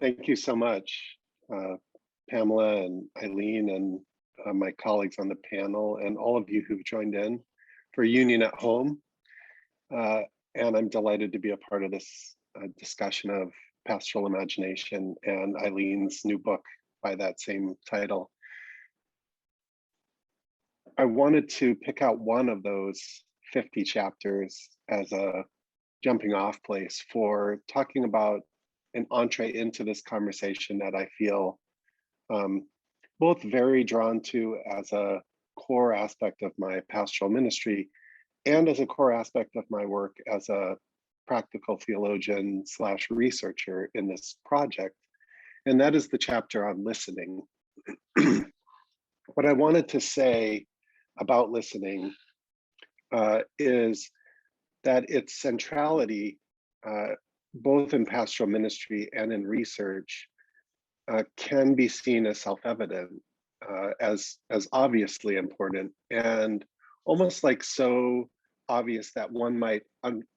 Thank you so much, Pamela and Eileen and my colleagues on the panel and all of you who've joined in for Union at Home. And I'm delighted to be a part of this discussion of pastoral imagination and Eileen's new book by that same title. I wanted to pick out one of those 50 chapters as a jumping off place for talking about an entree into this conversation that I feel both very drawn to as a core aspect of my pastoral ministry and as a core aspect of my work as a practical theologian / researcher in this project. And that is the chapter on listening. What I wanted to say about listening is that its centrality, both in pastoral ministry and in research, can be seen as self-evident, as obviously important, and almost like so obvious that one might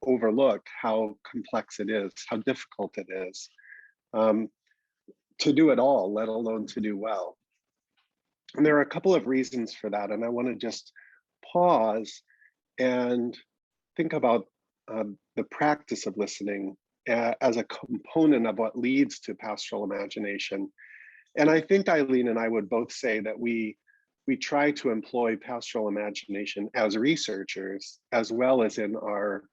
overlook how complex it is, how difficult it is to do it all, let alone to do well. And there are a couple of reasons for that, and I want to just pause and think about the practice of listening as a component of what leads to pastoral imagination. And I think Eileen and I would both say that we try to employ pastoral imagination as researchers, as well as in our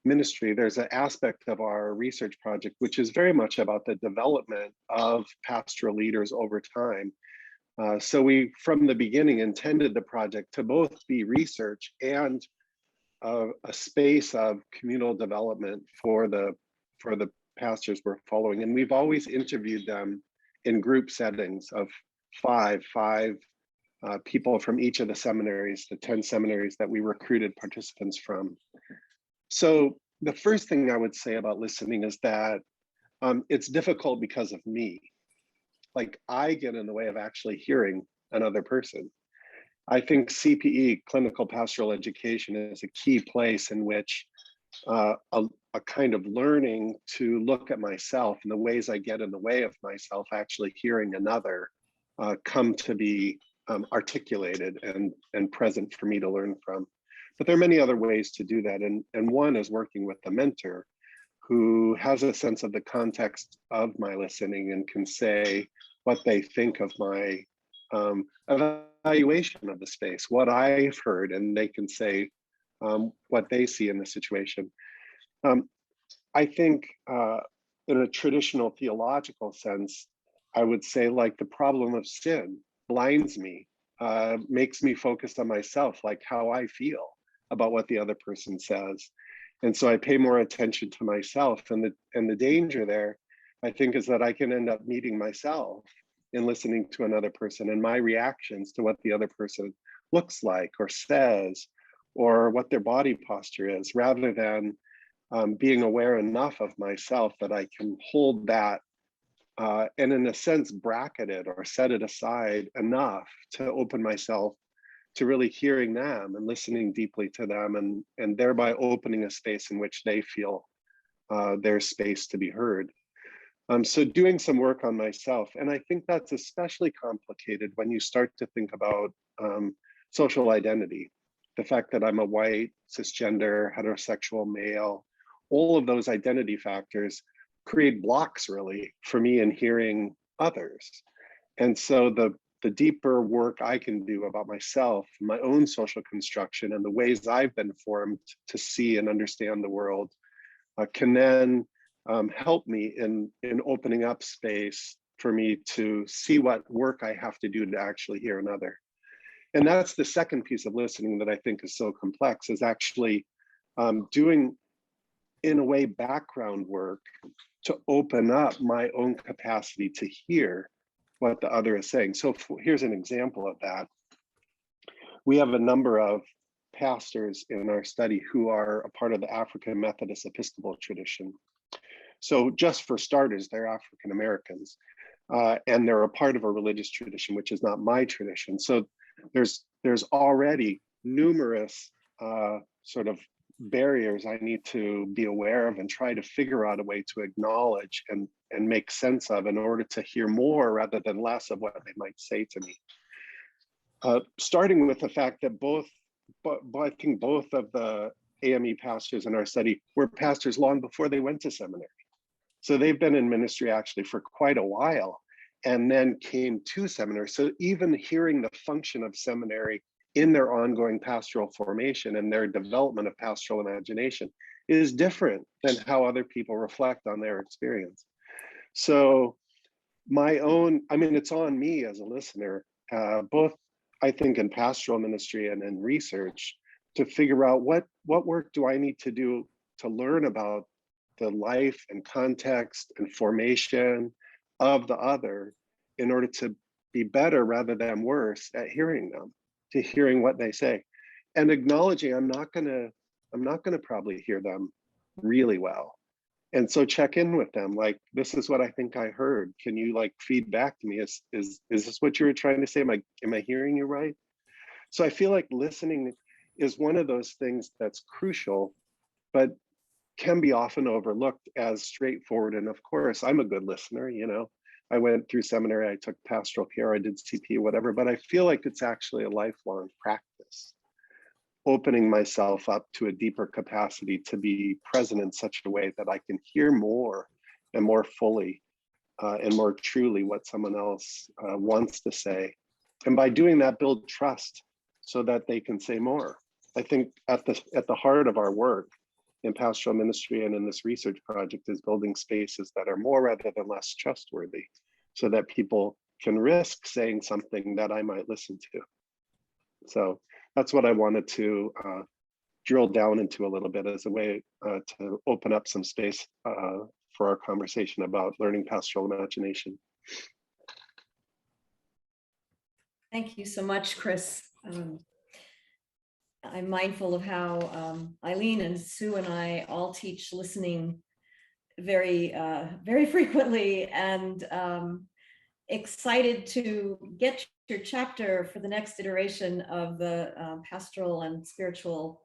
ministry. There's an aspect of our research project which is very much about the development of pastoral leaders over time. So we, from the beginning, intended the project to both be research and a space of communal development for the pastors we're following. And we've always interviewed them in group settings of five people from each of the seminaries, the 10 seminaries that we recruited participants from. So the first thing I would say about listening is that it's difficult because of me. Like, I get in the way of actually hearing another person. I think CPE, clinical pastoral education, is a key place in which a kind of learning to look at myself and the ways I get in the way of myself actually hearing another come to be articulated and present for me to learn from. But there are many other ways to do that. And one is working with a mentor who has a sense of the context of my listening and can say what they think of my evaluation of the space, what I've heard, and they can say what they see in the situation. I think in a traditional theological sense, I would say, like, the problem of sin blinds me, makes me focus on myself, like how I feel about what the other person says. And so I pay more attention to myself. And the danger there, I think, is that I can end up meeting myself in listening to another person and my reactions to what the other person looks like or says, or what their body posture is, rather than being aware enough of myself that I can hold that and in a sense bracket it or set it aside enough to open myself to really hearing them and listening deeply to them, and thereby opening a space in which they feel there's space to be heard. So doing some work on myself, and I think that's especially complicated when you start to think about social identity. The fact that I'm a white, cisgender, heterosexual male, all of those identity factors create blocks really for me in hearing others. And so the deeper work I can do about myself, my own social construction, and the ways I've been formed to see and understand the world can then help me in opening up space for me to see what work I have to do to actually hear another. And that's the second piece of listening that I think is so complex, is actually doing, in a way, background work to open up my own capacity to hear what the other is saying. So here's an example of that. We have a number of pastors in our study who are a part of the African Methodist Episcopal tradition. So just for starters, they're African Americans, and they're a part of a religious tradition, which is not my tradition. So there's already numerous sort of barriers I need to be aware of and try to figure out a way to acknowledge and make sense of in order to hear more rather than less of what they might say to me. Starting with the fact that I think both of the AME pastors in our study were pastors long before they went to seminary. So they've been in ministry actually for quite a while and then came to seminary. So even hearing the function of seminary in their ongoing pastoral formation and their development of pastoral imagination is different than how other people reflect on their experience. So it's on me as a listener, both I think in pastoral ministry and in research, to figure out what work do I need to do to learn about the life and context and formation of the other in order to be better rather than worse at hearing them, to hearing what they say, and acknowledging I'm not gonna probably hear them really well. And so check in with them, like, this is what I think I heard. Can you like feed back to me? Is this what you were trying to say? Am I hearing you right? So I feel like listening is one of those things that's crucial, but can be often overlooked as straightforward. And of course, I'm a good listener, I went through seminary, I took pastoral care, I did CP, whatever, but I feel like it's actually a lifelong practice, opening myself up to a deeper capacity to be present in such a way that I can hear more and more fully and more truly what someone else wants to say. And by doing that, build trust so that they can say more. I think at the heart of our work in pastoral ministry and in this research project is building spaces that are more rather than less trustworthy, so that people can risk saying something that I might listen to. So that's what I wanted to drill down into a little bit as a way to open up some space for our conversation about learning pastoral imagination. Thank you so much, Chris. I'm mindful of how Eileen and Sue and I all teach listening very frequently, and excited to get your chapter for the next iteration of the pastoral and spiritual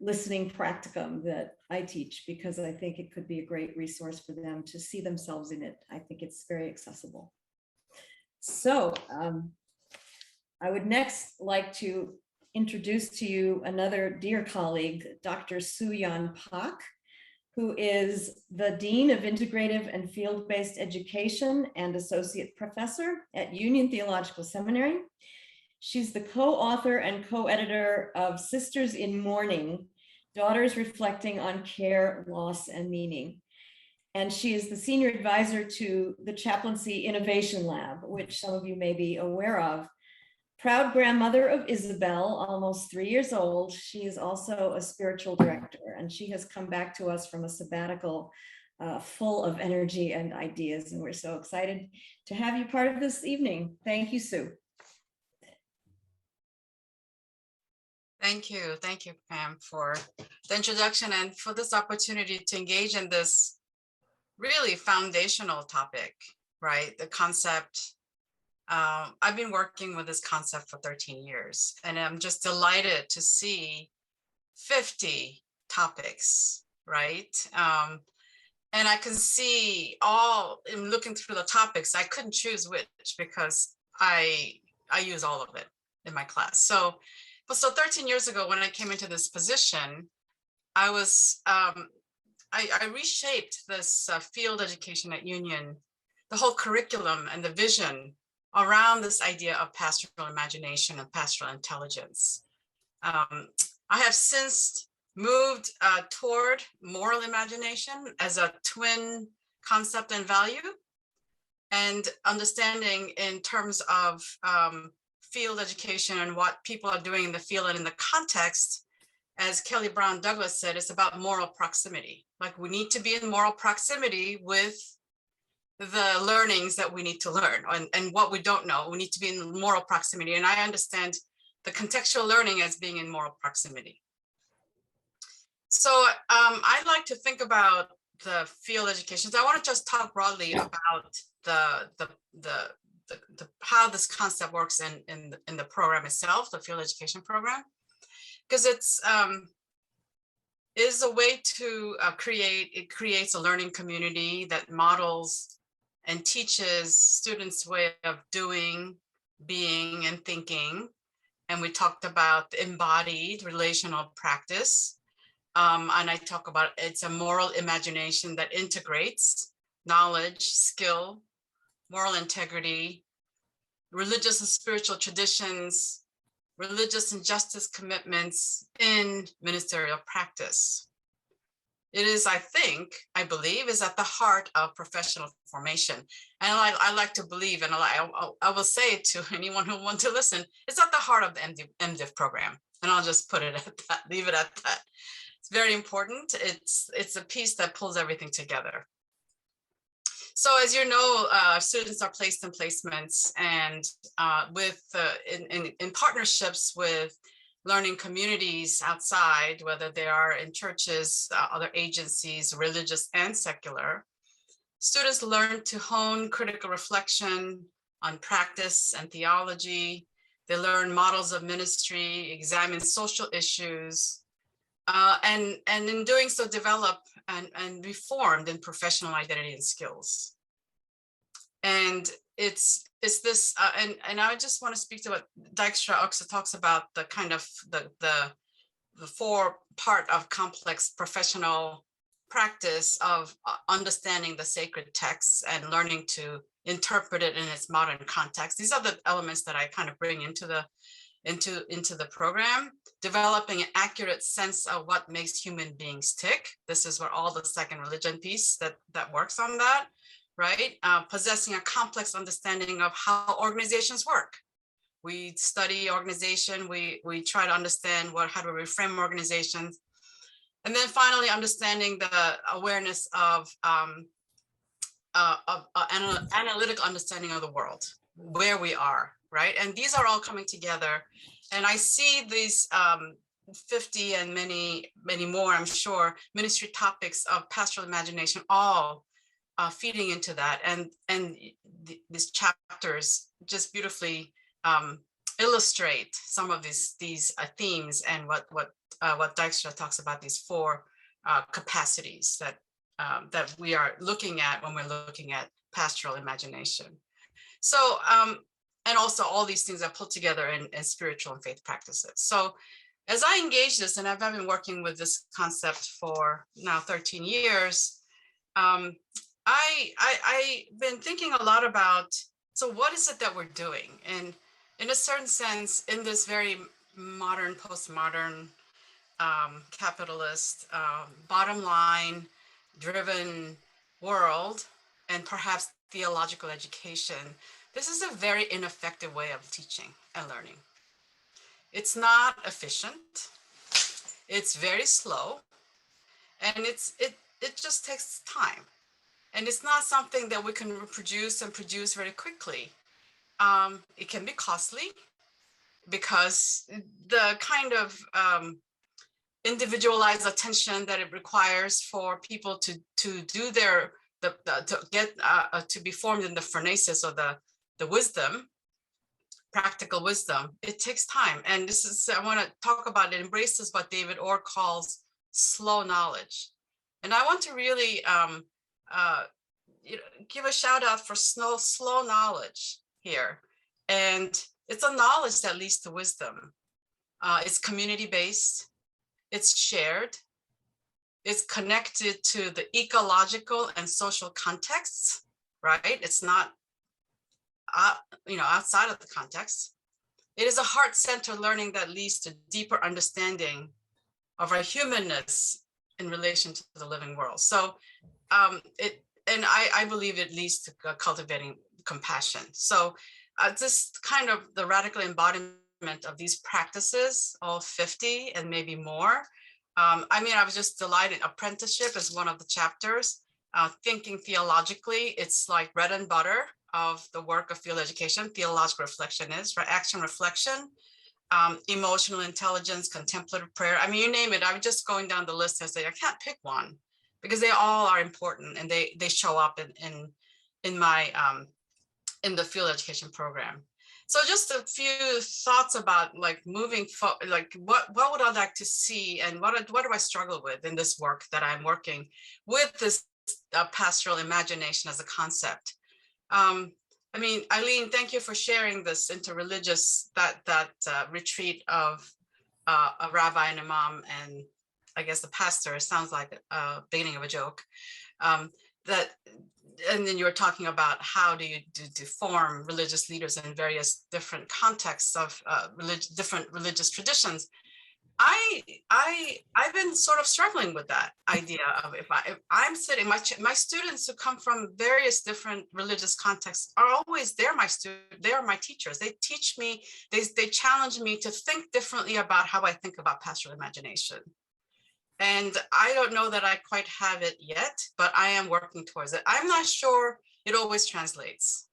listening practicum that I teach, because I think it could be a great resource for them to see themselves in it. I think it's very accessible. So I would next like to introduce to you another dear colleague, Dr. Soo-Yeon Pak, who is the Dean of Integrative and Field-Based Education and Associate Professor at Union Theological Seminary. She's the co-author and co-editor of Sisters in Mourning, Daughters Reflecting on Care, Loss, and Meaning. And she is the senior advisor to the Chaplaincy Innovation Lab, which some of you may be aware of. Proud grandmother of Isabel, almost 3 years old, she is also a spiritual director, and she has come back to us from a sabbatical full of energy and ideas, and we're so excited to have you part of this evening. Thank you, Sue. Thank you, Pam, for the introduction and for this opportunity to engage in this really foundational topic, right? The concept. I've been working with this concept for 13 years, and I'm just delighted to see 50 topics, right? And I can see in looking through the topics, I couldn't choose which because I use all of it in my class. So 13 years ago, when I came into this position, I was, I reshaped this field education at Union, the whole curriculum and the vision around this idea of pastoral imagination and pastoral intelligence. I have since moved toward moral imagination as a twin concept and value, and understanding in terms of field education and what people are doing in the field and in the context. As Kelly Brown Douglas said, it's about moral proximity. Like, we need to be in moral proximity with the learnings that we need to learn, and what we don't know, we need to be in moral proximity. And I understand the contextual learning as being in moral proximity. So I'd like to think about the field education. So I want to just talk broadly about the how this concept works in the program itself, the field education program, because it's is a way to creates a learning community that models and teaches students way of doing, being, and thinking. And we talked about embodied relational practice. And I talk about it's a moral imagination that integrates knowledge, skill, moral integrity, religious and spiritual traditions, religious and justice commitments in ministerial practice. It is, I believe, is at the heart of professional formation. And I like to believe, and I will say it to anyone who wants to listen, it's at the heart of the MDiv program. And I'll just put it at that, leave it at that. It's very important. It's a piece that pulls everything together. So as you know, students are placed in placements and in partnerships with learning communities outside, whether they are in churches, other agencies, religious and secular. Students learn to hone critical reflection on practice and theology. They learn models of ministry, examine social issues, and in doing so develop and be formed in professional identity and skills. And it's this, and I just want to speak to what Dijkstra also talks about, the kind of the 4-part of complex professional practice of understanding the sacred texts and learning to interpret it in its modern context. These are the elements that I kind of bring into the program, developing an accurate sense of what makes human beings tick. This is where all the second religion piece that works on that. Right? Possessing a complex understanding of how organizations work. We study organization, we try to understand how to reframe organizations. And then finally, understanding the awareness of analytical understanding of the world, where we are, right? And these are all coming together. And I see these 50 and many, many more, I'm sure, ministry topics of pastoral imagination all feeding into that, and these chapters just beautifully illustrate some of these themes and what Dijkstra talks about, these 4 capacities that we are looking at when we're looking at pastoral imagination. So and also all these things are put together in spiritual and faith practices. So as I engage this, and I've been working with this concept for now 13 years, I've been thinking a lot about, so what is it that we're doing? And in a certain sense, in this very modern, postmodern, capitalist, bottom line driven world, and perhaps theological education, this is a very ineffective way of teaching and learning. It's not efficient. It's very slow, and it just takes time. And it's not something that we can reproduce and produce very quickly. It can be costly because the kind of individualized attention that it requires for people to do their to be formed in the phronesis or the wisdom, practical wisdom, it takes time. And this is, I want to talk about, it embraces what David Orr calls slow knowledge. And I want to really give a shout out for slow knowledge here. And it's a knowledge that leads to wisdom. It's community-based, it's shared, it's connected to the ecological and social contexts, right? It's not outside of the context. It is a heart-centered learning that leads to deeper understanding of our humanness in relation to the living world. So I believe it leads to cultivating compassion. So this kind of the radical embodiment of these practices, all 50 and maybe more. I was just delighted. Apprenticeship is one of the chapters. Thinking theologically, it's like bread and butter of the work of field education. Theological reflection is, right? Action reflection, emotional intelligence, contemplative prayer. You name it. I'm just going down the list and say, I can't pick one because they all are important and they show up in my in the field education program. So just a few thoughts about like moving forward, like what would I like to see, and what do I struggle with in this work that I'm working with this pastoral imagination as a concept. I mean, Eileen, thank you for sharing this interreligious, that retreat of a rabbi and imam, and I guess the pastor. Sounds like a beginning of a joke. And then you were talking about how do you form religious leaders in various different contexts of different religious traditions. I've been sort of struggling with that idea of if I'm sitting, my students who come from various different religious contexts are always, they're my teachers. They teach me, they challenge me to think differently about how I think about pastoral imagination. And I don't know that I quite have it yet, but I am working towards it. I'm not sure it always translates.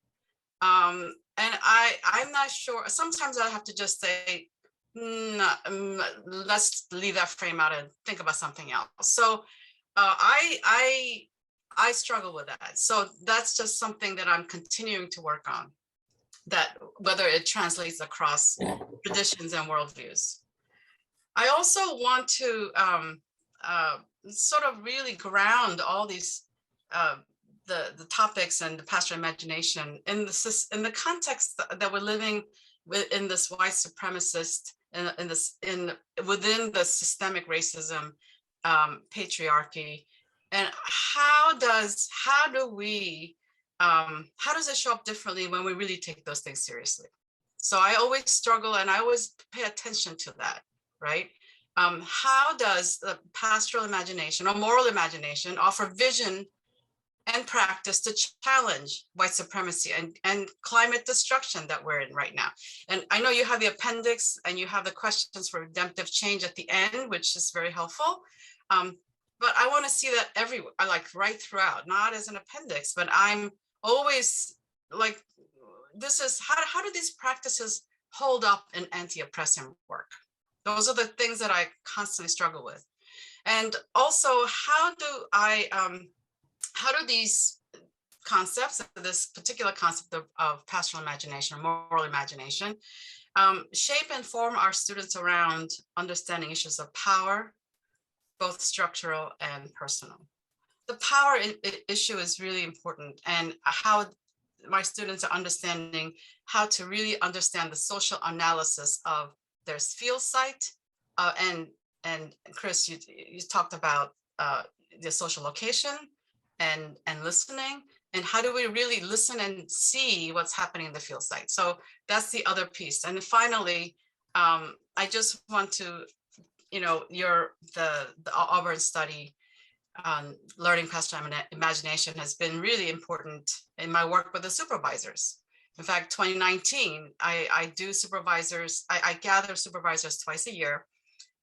And I'm not sure, sometimes I have to just say, no, let's leave that frame out and think about something else. So I struggle with that. So that's just something that I'm continuing to work on, that whether it translates across traditions and worldviews. I also want to sort of really ground all these the topics and the pastoral imagination in the context that we're living within this white supremacist, within the systemic racism, patriarchy, and how does it show up differently when we really take those things seriously? So I always struggle, and I always pay attention to that, right? How does the pastoral imagination or moral imagination offer vision and practice to challenge white supremacy and climate destruction that we're in right now? And I know you have the appendix and you have the questions for redemptive change at the end, which is very helpful. But I want to see that everywhere, like right throughout, not as an appendix, but I'm always like, this is, how do these practices hold up in anti-oppressive work? Those are the things that I constantly struggle with. And also, how do these concepts, this particular concept of pastoral imagination or moral imagination, shape and form our students around understanding issues of power, both structural and personal? The power issue is really important, and how my students are understanding how to really understand the social analysis of their field site, and Chris, you talked about the social location and listening, and how do we really listen and see what's happening in the field site? So that's the other piece. And finally, I just want to, the Auburn study on learning pastoral imagination has been really important in my work with the supervisors. In fact, 2019, I do supervisors, I gather supervisors twice a year.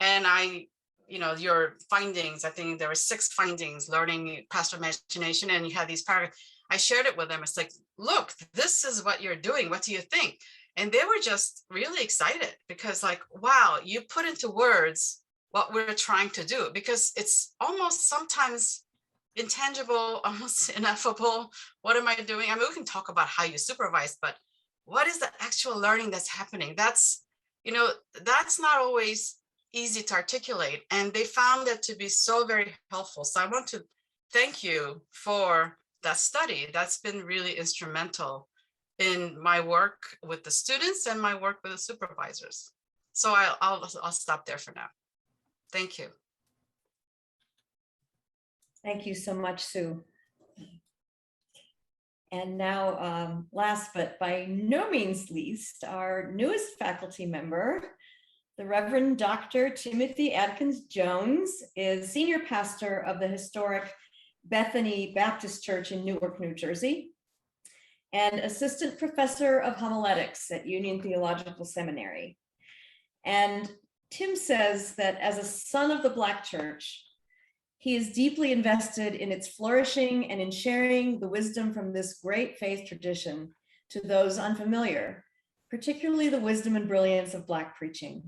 And your findings, I think there were 6 findings, learning pastoral imagination, and you have these paragraphs. I shared it with them. It's like, look, this is what you're doing. What do you think? And they were just really excited because like, wow, you put into words what we're trying to do, because it's almost sometimes intangible, almost ineffable. What am I doing? I mean, we can talk about how you supervise, but what is the actual learning that's happening? That's not always easy to articulate. And they found that to be so very helpful. So I want to thank you for that study. That's been really instrumental in my work with the students and my work with the supervisors. So I'll stop there for now. Thank you. Thank you so much, Sue. And now, last but by no means least, our newest faculty member, the Reverend Dr. Timothy Adkins-Jones, is senior pastor of the historic Bethany Baptist Church in Newark, New Jersey, and assistant professor of homiletics at Union Theological Seminary. And Tim says that as a son of the Black church, he is deeply invested in its flourishing and in sharing the wisdom from this great faith tradition to those unfamiliar, particularly the wisdom and brilliance of Black preaching.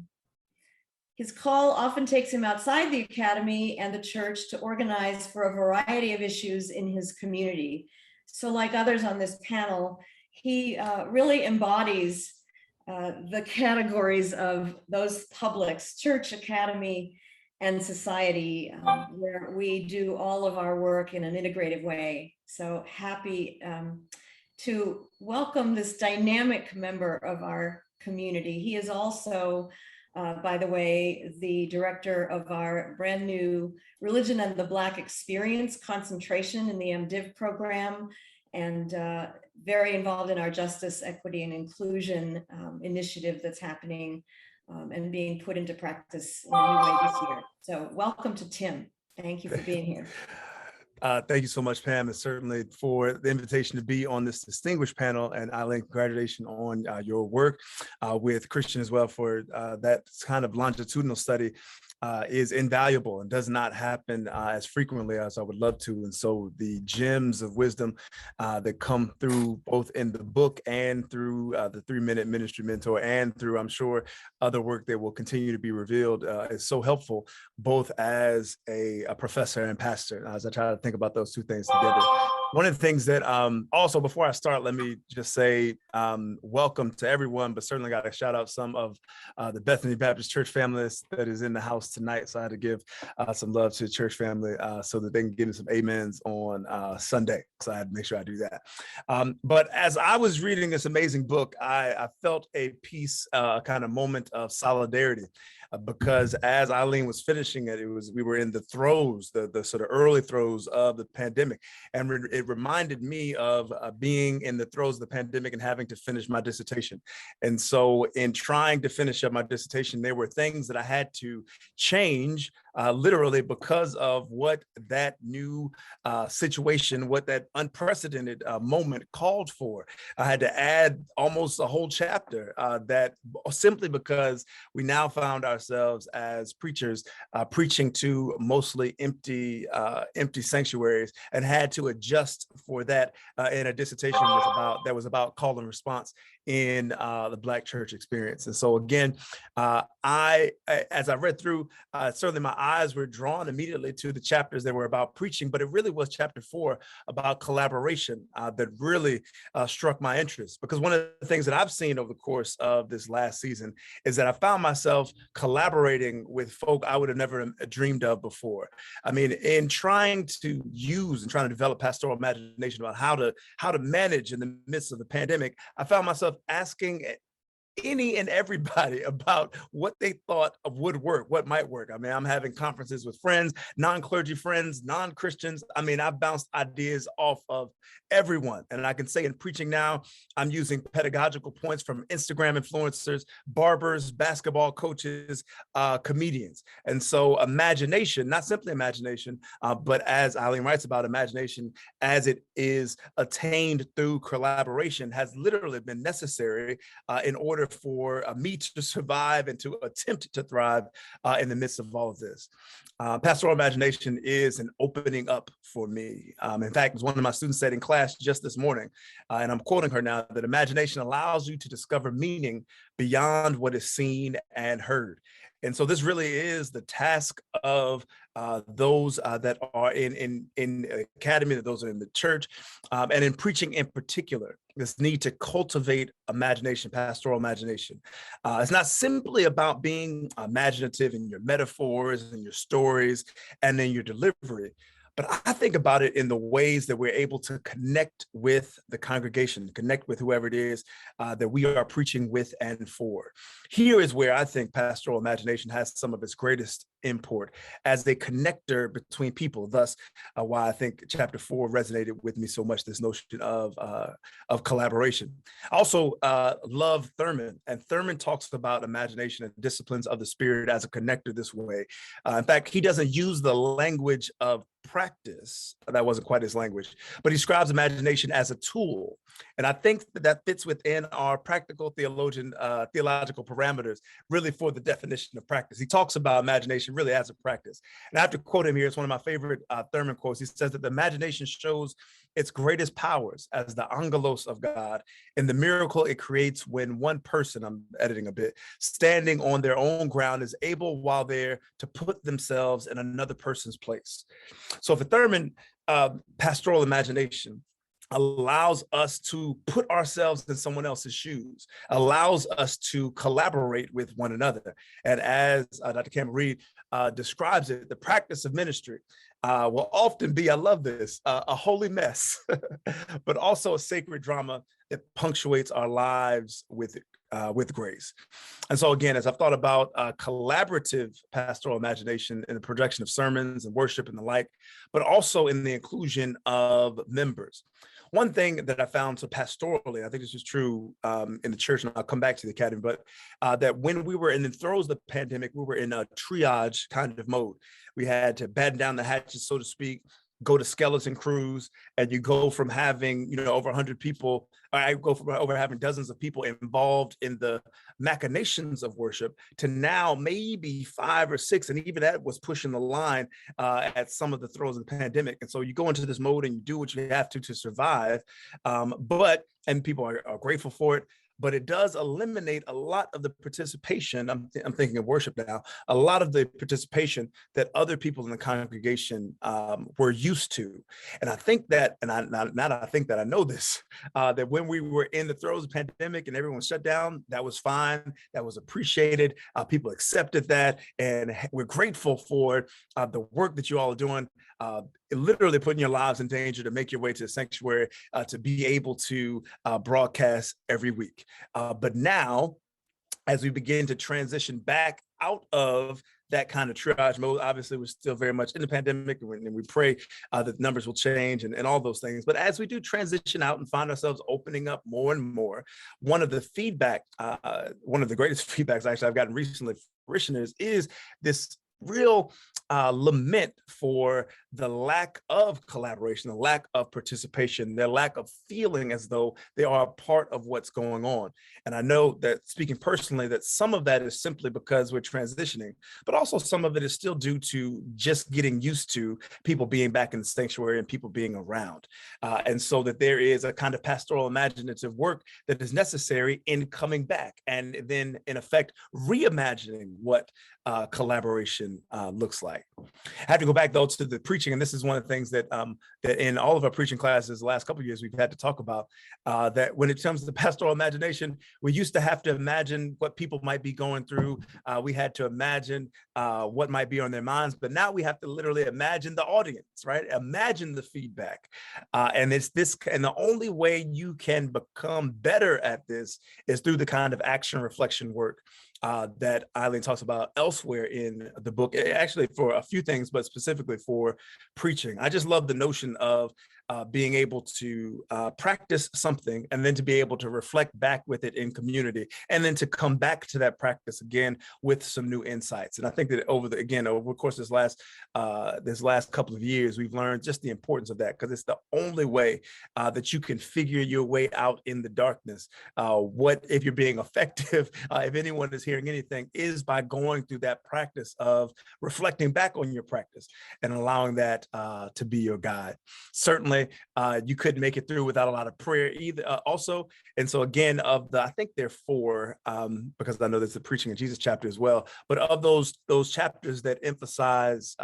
His call often takes him outside the academy and the church to organize for a variety of issues in his community. So like others on this panel, he really embodies the categories of those publics, church, academy, and society, where we do all of our work in an integrative way. So happy to welcome this dynamic member of our community. He is also, by the way, the director of our brand new Religion and the Black Experience concentration in the MDiv program, and very involved in our justice, equity, and inclusion initiative that's happening and being put into practice in a new way this year. So welcome to Tim. Thank you for being here. Thank you so much, Pam, and certainly for the invitation to be on this distinguished panel. And Eileen, congratulations on your work with Christian as well for that kind of longitudinal study. Is invaluable and does not happen as frequently as I would love to. And so the gems of wisdom that come through both in the book and through the 3-Minute Ministry Mentor and through, I'm sure, other work that will continue to be revealed is so helpful, both as a professor and pastor, as I try to think about those two things together. One of the things that also, before I start, let me just say welcome to everyone, but certainly got to shout out some of the Bethany Baptist Church families that is in the house tonight. So I had to give some love to the church family so that they can give me some amens on Sunday. So I had to make sure I do that. But as I was reading this amazing book, I felt a peace, kind of moment of solidarity. Because as Eileen was finishing it, we were in the throes, the sort of early throes of the pandemic. And it reminded me of being in the throes of the pandemic and having to finish my dissertation. And so in trying to finish up my dissertation, there were things that I had to change literally because of what that new situation, what that unprecedented moment called for. I had to add almost a whole chapter that simply because we now found ourselves as preachers preaching to mostly empty sanctuaries, and had to adjust for that in a dissertation that was about call and response in the Black church experience. And so again, as I read through, certainly my eyes were drawn immediately to the chapters that were about preaching, but it really was chapter 4 about collaboration that really struck my interest. Because one of the things that I've seen over the course of this last season is that I found myself collaborating with folk I would have never dreamed of before. I mean, in trying to use and trying to develop pastoral imagination about how to manage in the midst of the pandemic, I found myself asking any and everybody about what they thought would work, what might work. I mean, I'm having conferences with friends, non-clergy friends, non-Christians. I mean, I've bounced ideas off of everyone. And I can say in preaching now, I'm using pedagogical points from Instagram influencers, barbers, basketball coaches, comedians. And so imagination, not simply imagination, but as Eileen writes about imagination, as it is attained through collaboration, has literally been necessary in order for me to survive and to attempt to thrive in the midst of all of this. Pastoral imagination is an opening up for me. In fact, as one of my students said in class just this morning, and I'm quoting her now, that imagination allows you to discover meaning beyond what is seen and heard. And so this really is the task of those that are in academy, those are in the church, and in preaching in particular, this need to cultivate imagination, pastoral imagination. It's not simply about being imaginative in your metaphors and your stories and in your delivery, but I think about it in the ways that we're able to connect with the congregation, connect with whoever it is that we are preaching with and for. Here is where I think pastoral imagination has some of its greatest import as a connector between people. Thus, why I think chapter 4 resonated with me so much, this notion of collaboration. I also love Thurman, and Thurman talks about imagination and disciplines of the spirit as a connector this way. In fact, he doesn't use the language of practice. That wasn't quite his language, but he describes imagination as a tool. And I think that fits within our practical theological parameters, really, for the definition of practice. He talks about imagination really as a practice. And I have to quote him here. It's one of my favorite Thurman quotes. He says that the imagination shows its greatest powers as the angelos of God in the miracle it creates when one person, I'm editing a bit, standing on their own ground is able while they're to put themselves in another person's place. So for Thurman, pastoral imagination allows us to put ourselves in someone else's shoes, allows us to collaborate with one another. And as Dr. Campbell Reed describes it, the practice of ministry will often be, I love this, a holy mess, but also a sacred drama that punctuates our lives with grace. And so again, as I've thought about collaborative pastoral imagination in the production of sermons and worship and the like, but also in the inclusion of members. One thing that I found so pastorally, I think this is true in the church, and I'll come back to the academy, but that when we were in the throes of the pandemic, we were in a triage kind of mode. We had to batten down the hatches, so to speak, go to skeleton crews, and you go from having, over 100 people, I go from over having dozens of people involved in the machinations of worship to now maybe 5 or 6, and even that was pushing the line at some of the throes of the pandemic. And so you go into this mode and you do what you have to survive, and people are grateful for it. But it does eliminate a lot of the participation. I'm thinking of worship now, a lot of the participation that other people in the congregation were used to. And I think that, and now that I think that I know this, that when we were in the throes of the pandemic and everyone shut down, that was fine. That was appreciated. People accepted that. And we're grateful for the work that you all are doing. Literally putting your lives in danger to make your way to the sanctuary, to be able to broadcast every week. But now, as we begin to transition back out of that kind of triage mode, obviously we're still very much in the pandemic, and we pray that numbers will change and all those things. But as we do transition out and find ourselves opening up more and more, one of the greatest feedbacks actually I've gotten recently from parishioners is this real lament for the lack of collaboration, the lack of participation, their lack of feeling as though they are a part of what's going on. And I know that, speaking personally, that some of that is simply because we're transitioning, but also some of it is still due to just getting used to people being back in the sanctuary and people being around. And so that there is a kind of pastoral imaginative work that is necessary in coming back and then, in effect, reimagining what collaboration looks like. I have to go back though to the preaching, and this is one of the things that that in all of our preaching classes the last couple of years we've had to talk about, that when it comes to pastoral imagination, we used to have to imagine what people might be going through. We had to imagine what might be on their minds, but now we have to literally imagine the audience, right? Imagine the feedback, and it's this, and the only way you can become better at this is through the kind of action reflection work that Eileen talks about elsewhere in the book, actually for a few things, but specifically for preaching. I just love the notion of being able to practice something and then to be able to reflect back with it in community, and then to come back to that practice again with some new insights. And I think that over the course of this last couple of years, we've learned just the importance of that, because it's the only way that you can figure your way out in the darkness. What if you're being effective, if anyone is hearing anything, is by going through that practice of reflecting back on your practice and allowing that to be your guide. Certainly, you couldn't make it through without a lot of prayer either. Also, and so again, I think there are 4, because I know there's the Preaching of Jesus chapter as well. But of those chapters that emphasize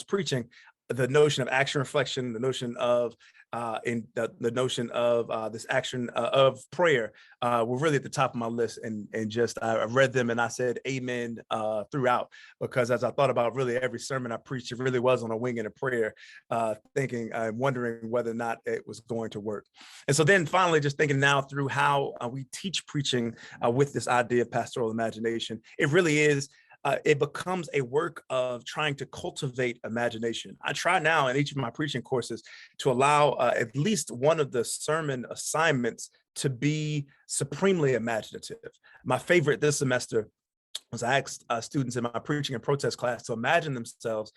preaching, the notion of action reflection, the notion of the notion of this action of prayer were really at the top of my list, and just I read them and I said amen throughout, because as I thought about really every sermon I preached, it really was on a wing and a prayer, wondering whether or not it was going to work. And so then finally, just thinking now through how we teach preaching with this idea of pastoral imagination, it really is. It becomes a work of trying to cultivate imagination. I try now in each of my preaching courses to allow at least one of the sermon assignments to be supremely imaginative. My favorite this semester was I asked students in my preaching and protest class to imagine themselves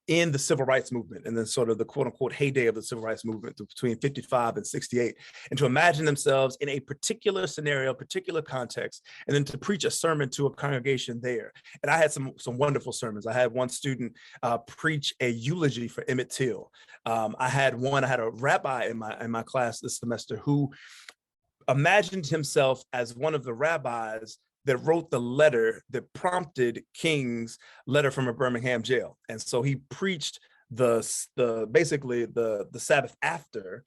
in the civil rights movement, and then sort of the quote unquote heyday of the civil rights movement between 55 and 68, and to imagine themselves in a particular scenario, particular context, and then to preach a sermon to a congregation there. And I had some wonderful sermons. I had one student preach a eulogy for Emmett Till. I had a rabbi in my class this semester who imagined himself as one of the rabbis that wrote the letter that prompted King's letter from a Birmingham jail. And so he preached basically the Sabbath after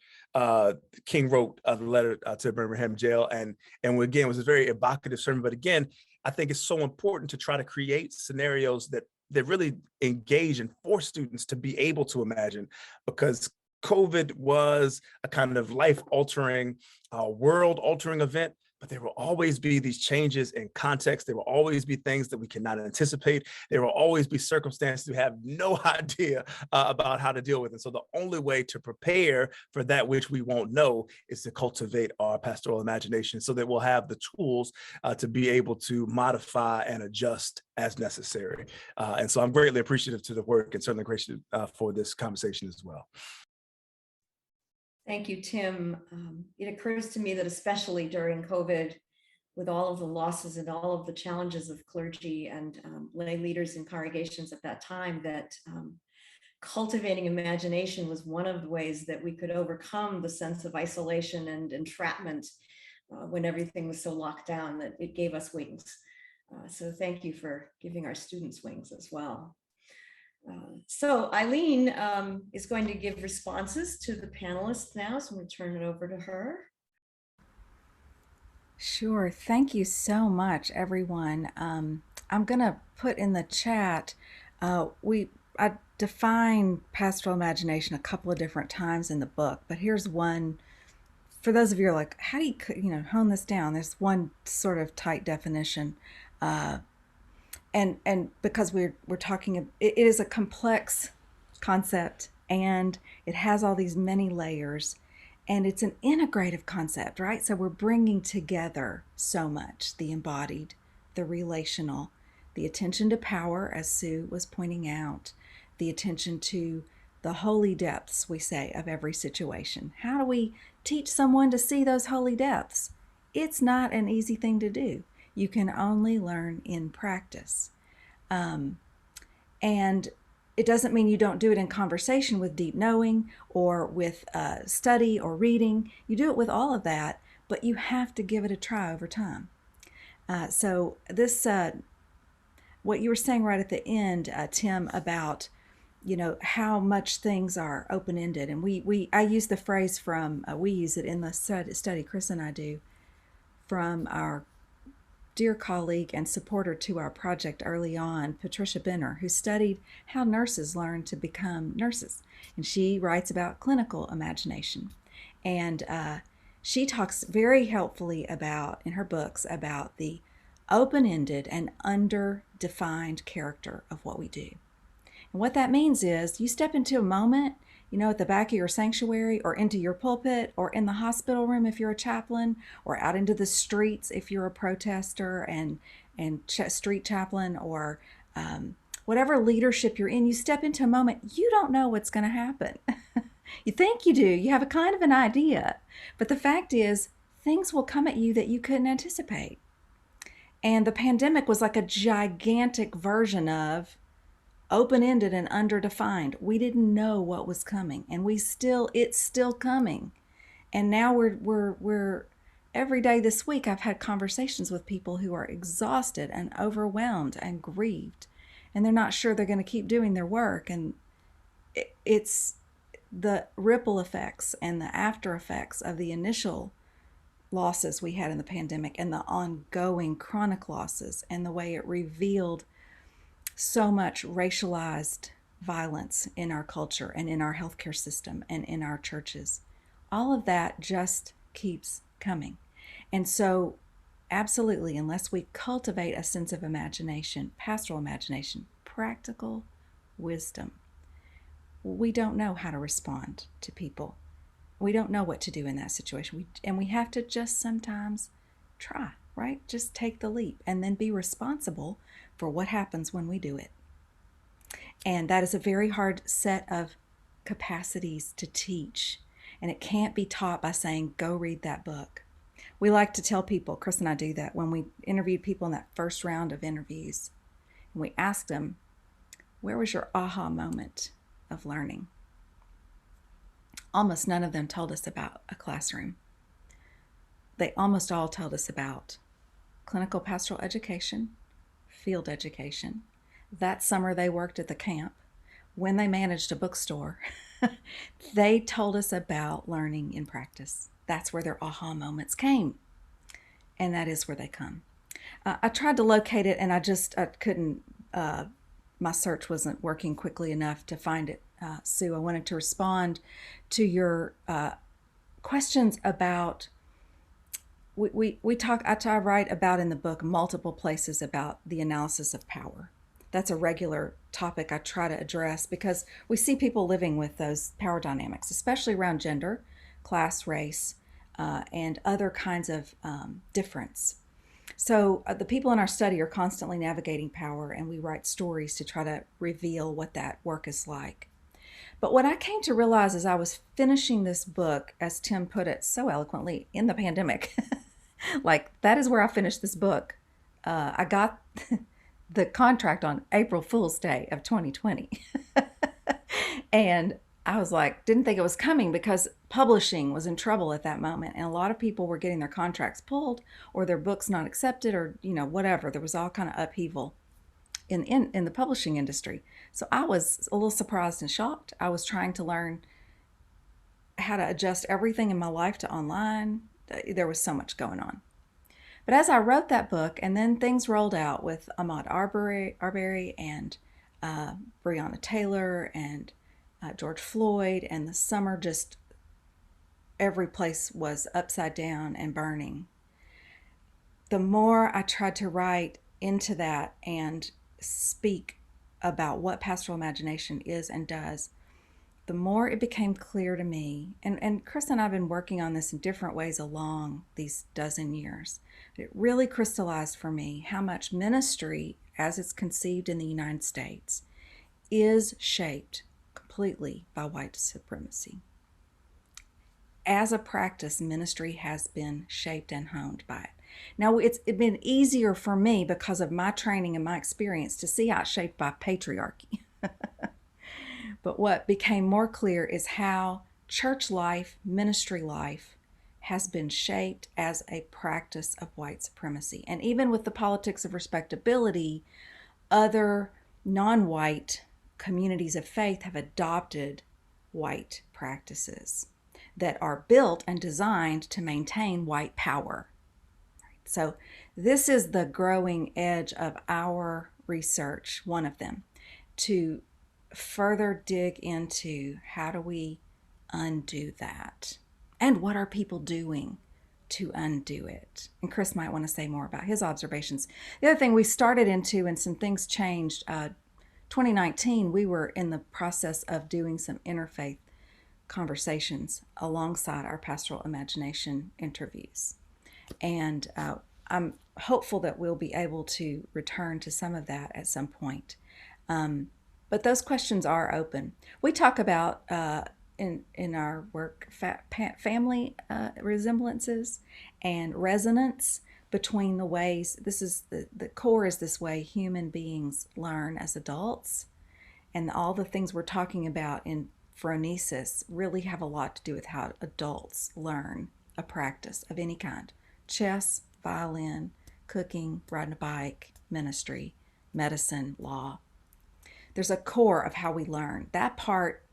King wrote the letter to Birmingham jail, and again, it was a very evocative sermon. But again, I think it's so important to try to create scenarios that really engage and force students to be able to imagine, because COVID was a kind of life-altering, world-altering event, but there will always be these changes in context. There will always be things that we cannot anticipate. There will always be circumstances we have no idea about how to deal with. And so the only way to prepare for that which we won't know is to cultivate our pastoral imagination, so that we'll have the tools to be able to modify and adjust as necessary. And so I'm greatly appreciative to the work, and certainly grateful for this conversation as well. Thank you, Tim. It occurs to me that especially during COVID, with all of the losses and all of the challenges of clergy and lay leaders in congregations at that time, that cultivating imagination was one of the ways that we could overcome the sense of isolation and entrapment when everything was so locked down, that it gave us wings. So thank you for giving our students wings as well. So Eileen is going to give responses to the panelists now, so I'm going to turn it over to her. Sure. Thank you so much, everyone. I'm going to put in the chat, I define pastoral imagination a couple of different times in the book, but here's one. For those of you who are like, how do you hone this down? There's one sort of tight definition. And because we're talking, it is a complex concept, and it has all these many layers, and it's an integrative concept, right? So we're bringing together so much: the embodied, the relational, the attention to power, as Sue was pointing out, the attention to the holy depths, we say, of every situation. How do we teach someone to see those holy depths? It's not an easy thing to do. You can only learn in practice. And it doesn't mean you don't do it in conversation with deep knowing or with study or reading. You do it with all of that, but you have to give it a try over time. So this, what you were saying right at the end, Tim, about how much things are open-ended, and I use the phrase from we use it in the study, Chris and I do, from our dear colleague and supporter to our project early on, Patricia Benner, who studied how nurses learn to become nurses. And she writes about clinical imagination. And she talks very helpfully about, in her books, about the open-ended and under-defined character of what we do. And what that means is you step into a moment, at the back of your sanctuary, or into your pulpit, or in the hospital room if you're a chaplain, or out into the streets if you're a protester and street chaplain, or whatever leadership you're in. You step into a moment, you don't know what's going to happen. You think you do. You have a kind of an idea. But the fact is, things will come at you that you couldn't anticipate. And the pandemic was like a gigantic version of open-ended and underdefined. We didn't know what was coming, and it's still coming. And now we're every day this week I've had conversations with people who are exhausted and overwhelmed and grieved, and they're not sure they're going to keep doing their work. And it's the ripple effects and the after effects of the initial losses we had in the pandemic, and the ongoing chronic losses, and the way it revealed so much racialized violence in our culture and in our healthcare system and in our churches. All of that just keeps coming. And so absolutely, unless we cultivate a sense of imagination, pastoral imagination, practical wisdom, we don't know how to respond to people. We don't know what to do in that situation. And we have to just sometimes try, right? Just take the leap and then be responsible for what happens when we do it. And that is a very hard set of capacities to teach. And it can't be taught by saying, go read that book. We like to tell people, Chris and I do that, when we interviewed people in that first round of interviews, and we asked them, where was your aha moment of learning? Almost none of them told us about a classroom. They almost all told us about clinical pastoral education, field education. That summer they worked at the camp, when they managed a bookstore, they told us about learning in practice. That's where their aha moments came, and that is where they come. I tried to locate it, and I couldn't. My search wasn't working quickly enough to find it. Sue, I wanted to respond to your questions about. We talk. I write about in the book multiple places about the analysis of power. That's a regular topic I try to address because we see people living with those power dynamics, especially around gender, class, race, and other kinds of difference. So the people in our study are constantly navigating power, and we write stories to try to reveal what that work is like. But what I came to realize as I was finishing this book, as Tim put it so eloquently, in the pandemic, like that is where I finished this book. I got the contract on April Fool's Day of 2020. And I was like, didn't think it was coming because publishing was in trouble at that moment. And a lot of people were getting their contracts pulled or their books not accepted or, whatever. There was all kind of upheaval in the publishing industry. So I was a little surprised and shocked. I was trying to learn how to adjust everything in my life to online. There was so much going on. But as I wrote that book, and then things rolled out with Ahmaud Arbery and Breonna Taylor and George Floyd, and the summer just every place was upside down and burning. The more I tried to write into that and speak about what pastoral imagination is and does, the more it became clear to me, and Chris and I have been working on this in different ways along these dozen years. It really crystallized for me how much ministry, as it's conceived in the United States, is shaped completely by white supremacy. As a practice, ministry has been shaped and honed by it. Now, it's been easier for me because of my training and my experience to see how it's shaped by patriarchy. But what became more clear is how church life, ministry life, has been shaped as a practice of white supremacy. And even with the politics of respectability, other non-white communities of faith have adopted white practices that are built and designed to maintain white power. So this is the growing edge of our research, one of them, to further dig into how do we undo that and what are people doing to undo it. And Chris might want to say more about his observations. The other thing we started into, and some things changed, 2019, we were in the process of doing some interfaith conversations alongside our pastoral imagination interviews. And I'm hopeful that we'll be able to return to some of that at some point. But those questions are open. We talk about in our work family resemblances and resonance between the ways, this is the core is this way human beings learn as adults, and all the things we're talking about in phronesis really have a lot to do with how adults learn a practice of any kind: chess, violin, cooking, riding a bike, ministry, medicine, law. There's a core of how we learn. That part,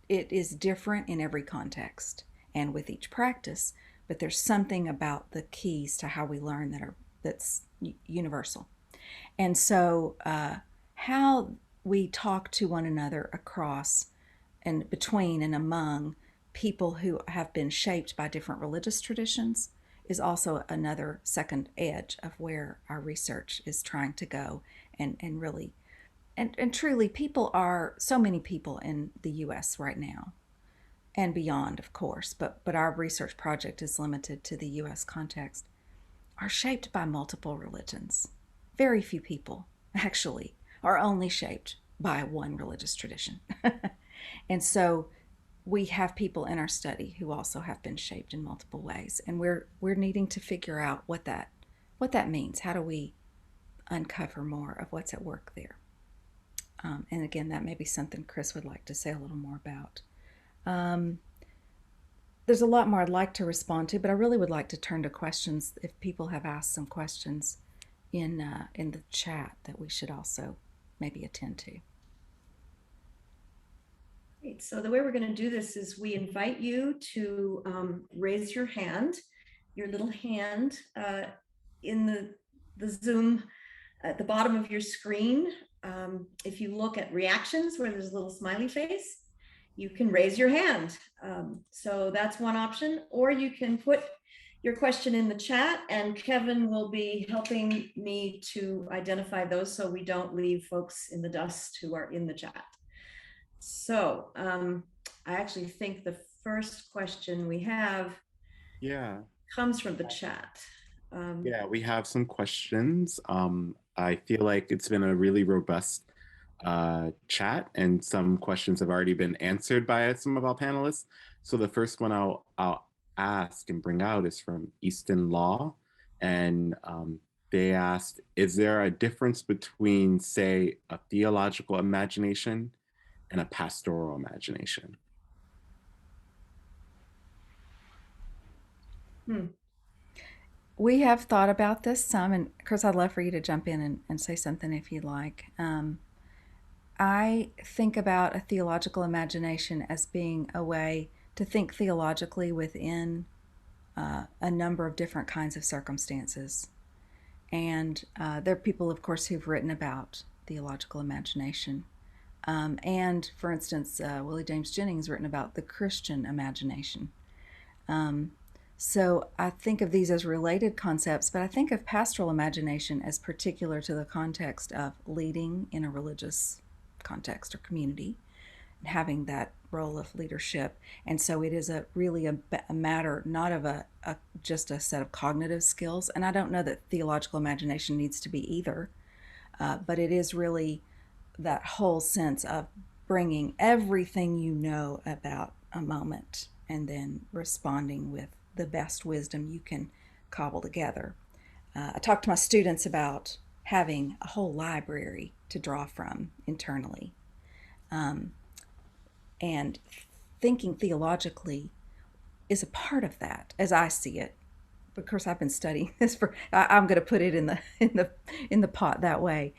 it is different in every context and with each practice, but there's something about the keys to how we learn that's universal. And so how we talk to one another across and between and among people who have been shaped by different religious traditions is also another second edge of where our research is trying to go and really. And truly, so many people in the U.S. right now, and beyond, of course, but our research project is limited to the U.S. context, are shaped by multiple religions. Very few people, actually, are only shaped by one religious tradition. And so we have people in our study who also have been shaped in multiple ways, and we're needing to figure out what that means. How do we uncover more of what's at work there? And again, that may be something Chris would like to say a little more about. There's a lot more I'd like to respond to, but I really would like to turn to questions if people have asked some questions in the chat that we should also maybe attend to. Great. So the way we're going to do this is we invite you to raise your hand, your little hand in the Zoom at the bottom of your screen. If you look at reactions where there's a little smiley face, you can raise your hand. So that's one option, or you can put your question in the chat and Kevin will be helping me to identify those so we don't leave folks in the dust who are in the chat. So I actually think the first question we have comes from the chat. Yeah, we have some questions. I feel like it's been a really robust chat, and some questions have already been answered by some of our panelists. So the first one I'll ask and bring out is from Easton Law, and they asked, is there a difference between, say, a theological imagination and a pastoral imagination? We have thought about this some, and Chris, I'd love for you to jump in and say something if you'd like. I think about a theological imagination as being a way to think theologically within a number of different kinds of circumstances. And there are people, of course, who've written about theological imagination. And for instance, Willie James Jennings written about the Christian imagination. So I think of these as related concepts, but I think of pastoral imagination as particular to the context of leading in a religious context or community, and having that role of leadership. And so it is really a matter not of just a set of cognitive skills. And I don't know that theological imagination needs to be either, but it is really that whole sense of bringing everything you know about a moment and then responding with the best wisdom you can cobble together. I talk to my students about having a whole library to draw from internally. And thinking theologically is a part of that, as I see it. Of course, I've been studying this I'm going to put it in the pot that way.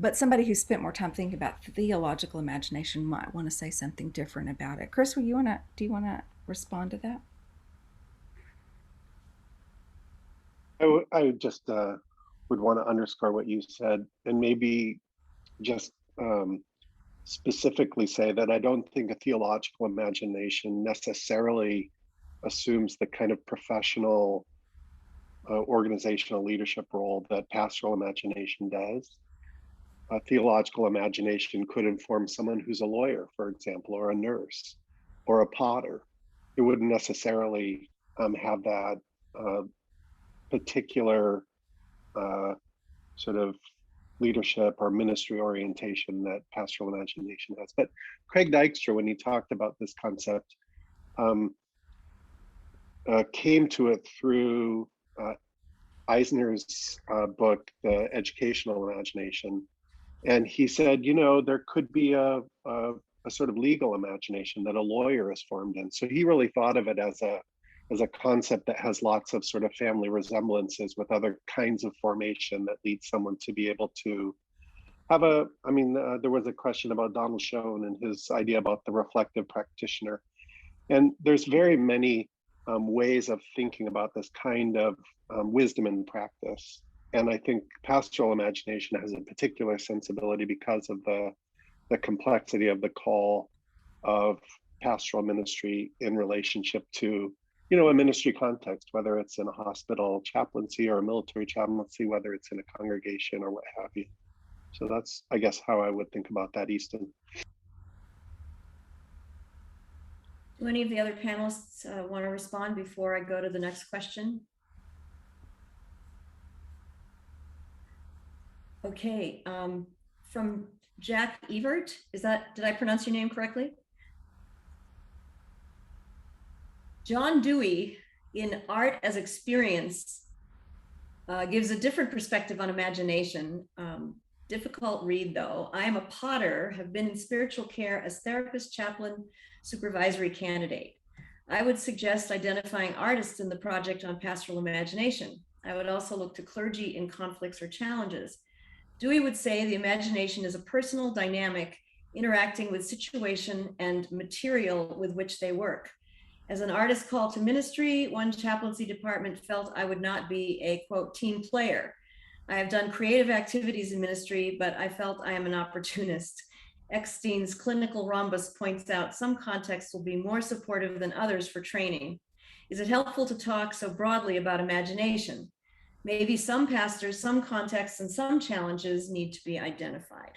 But somebody who spent more time thinking about theological imagination might want to say something different about it. Chris, do you want to respond to that? I just would want to underscore what you said, and maybe just specifically say that I don't think a theological imagination necessarily assumes the kind of professional organizational leadership role that pastoral imagination does. A theological imagination could inform someone who's a lawyer, for example, or a nurse, or a potter. It wouldn't necessarily have that particular sort of leadership or ministry orientation that pastoral imagination has. But Craig Dykstra, when he talked about this concept, came to it through Eisner's book, The Educational Imagination. And he said, there could be a sort of legal imagination that a lawyer is formed in. So he really thought of it as a concept that has lots of sort of family resemblances with other kinds of formation that leads someone to be able to have there was a question about Donald Schoen and his idea about the reflective practitioner. And there's very many ways of thinking about this kind of wisdom in practice. And I think pastoral imagination has a particular sensibility because of the complexity of the call of pastoral ministry in relationship to, a ministry context, whether it's in a hospital chaplaincy or a military chaplaincy, whether it's in a congregation or what have you. So that's, I guess, how I would think about that, Easton. Do any of the other panelists want to respond before I go to the next question? Okay, from Jack Evert, did I pronounce your name correctly? John Dewey in Art as Experience gives a different perspective on imagination. Difficult read though. I am a potter, have been in spiritual care as therapist, chaplain, supervisory candidate. I would suggest identifying artists in the project on pastoral imagination. I would also look to clergy in conflicts or challenges. Dewey would say the imagination is a personal dynamic interacting with situation and material with which they work. As an artist called to ministry, one chaplaincy department felt I would not be a, quote, team player. I have done creative activities in ministry, but I felt I am an opportunist. Eckstein's clinical rhombus points out some contexts will be more supportive than others for training. Is it helpful to talk so broadly about imagination? Maybe some pastors, some contexts, and some challenges need to be identified.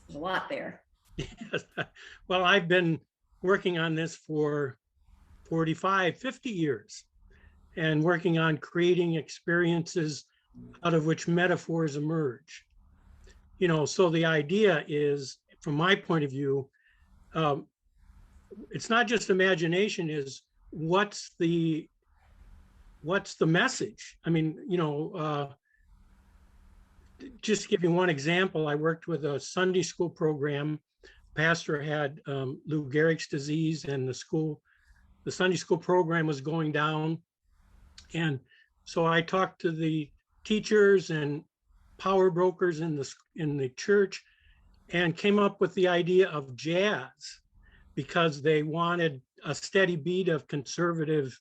There's a lot there. Yes. Well, I've been working on this for 45, 50 years and working on creating experiences out of which metaphors emerge. You know, so the idea is, from my point of view, it's not just imagination, is what's the message? I mean, you know, just give you one example, I worked with a Sunday school program. Pastor had Lou Gehrig's disease, and the Sunday school program was going down. And so I talked to the teachers and power brokers in the church and came up with the idea of jazz, because they wanted a steady beat of conservative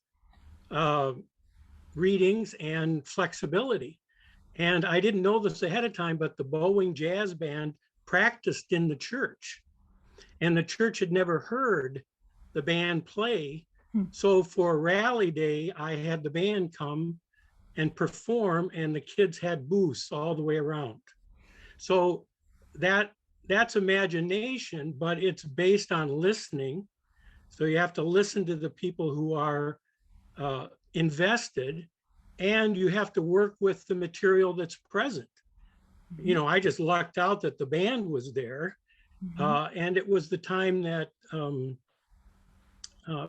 readings and flexibility. And I didn't know this ahead of time, but the Bowing Jazz Band practiced in the church, and the church had never heard the band play. So for rally day, I had the band come and perform, and the kids had booths all the way around. So that's imagination, but it's based on listening. So you have to listen to the people who are invested, and you have to work with the material that's present. You know, I just lucked out that the band was there, and it was the time that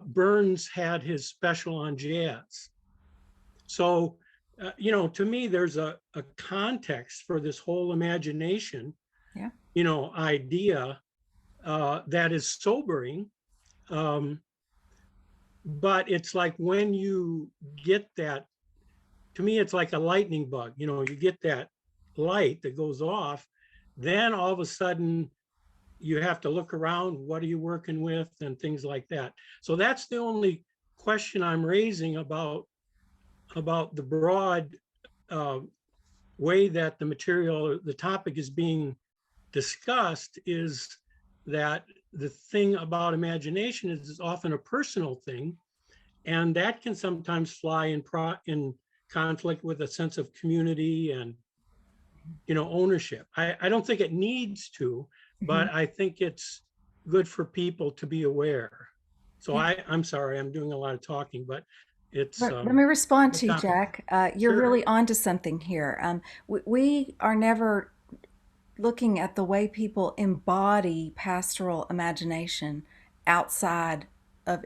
Burns had his special on jazz. So, you know, to me, there's a context for this whole imagination, you know, idea that is sobering. But it's like when you get that, to me, it's like a lightning bug. You know, you get that light that goes off, then all of a sudden you have to look around, what are you working with, and things like that. So that's the only question I'm raising about the broad way that the material, the topic is being discussed, is that the thing about imagination is it's often a personal thing, and that can sometimes fly in conflict with a sense of community and, you know, ownership. I don't think it needs to, but I think it's good for people to be aware. So I'm sorry, I'm doing a lot of talking, but it's. Let me respond to you, Jack. You're Sure. really onto something here. We are never looking at the way people embody pastoral imagination outside of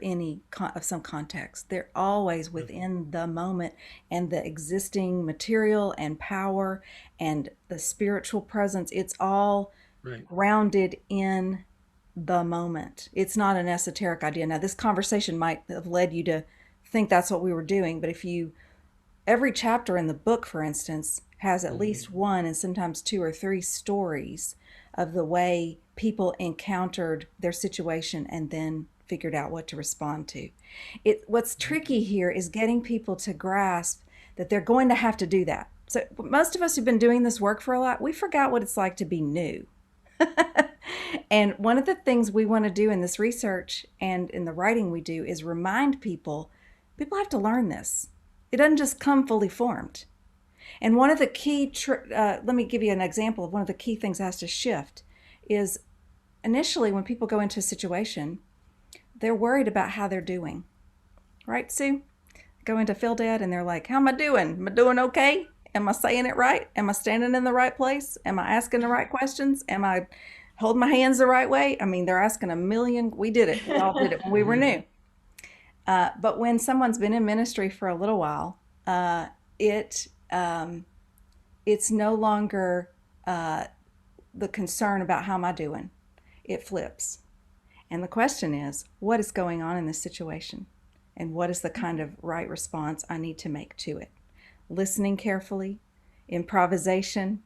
some context. They're always within the moment and the existing material and power and the spiritual presence. It's all grounded in the moment. It's not an esoteric idea. Now, this conversation might have led you to think that's what we were doing, but every chapter in the book, for instance, has at least one and sometimes two or three stories of the way people encountered their situation and then figured out what to respond to. What's tricky here is getting people to grasp that they're going to have to do that. So most of us who've been doing this work for a lot, we forgot what it's like to be new. And one of the things we want to do in this research and in the writing we do is remind people have to learn this. It doesn't just come fully formed. And one of the key, let me give you an example of one of the key things that has to shift is initially when people go into a situation, they're worried about how they're doing. Right, Sue? Go into Phil Dad and they're like, how am I doing? Am I doing okay? Am I saying it right? Am I standing in the right place? Am I asking the right questions? Am I holding my hands the right way? I mean, they're asking a million. We did it. We all did it when we were new. But when someone's been in ministry for a little while, it's no longer the concern about how am I doing. It flips. And the question is, what is going on in this situation? And what is the kind of right response I need to make to it? Listening carefully, improvisation,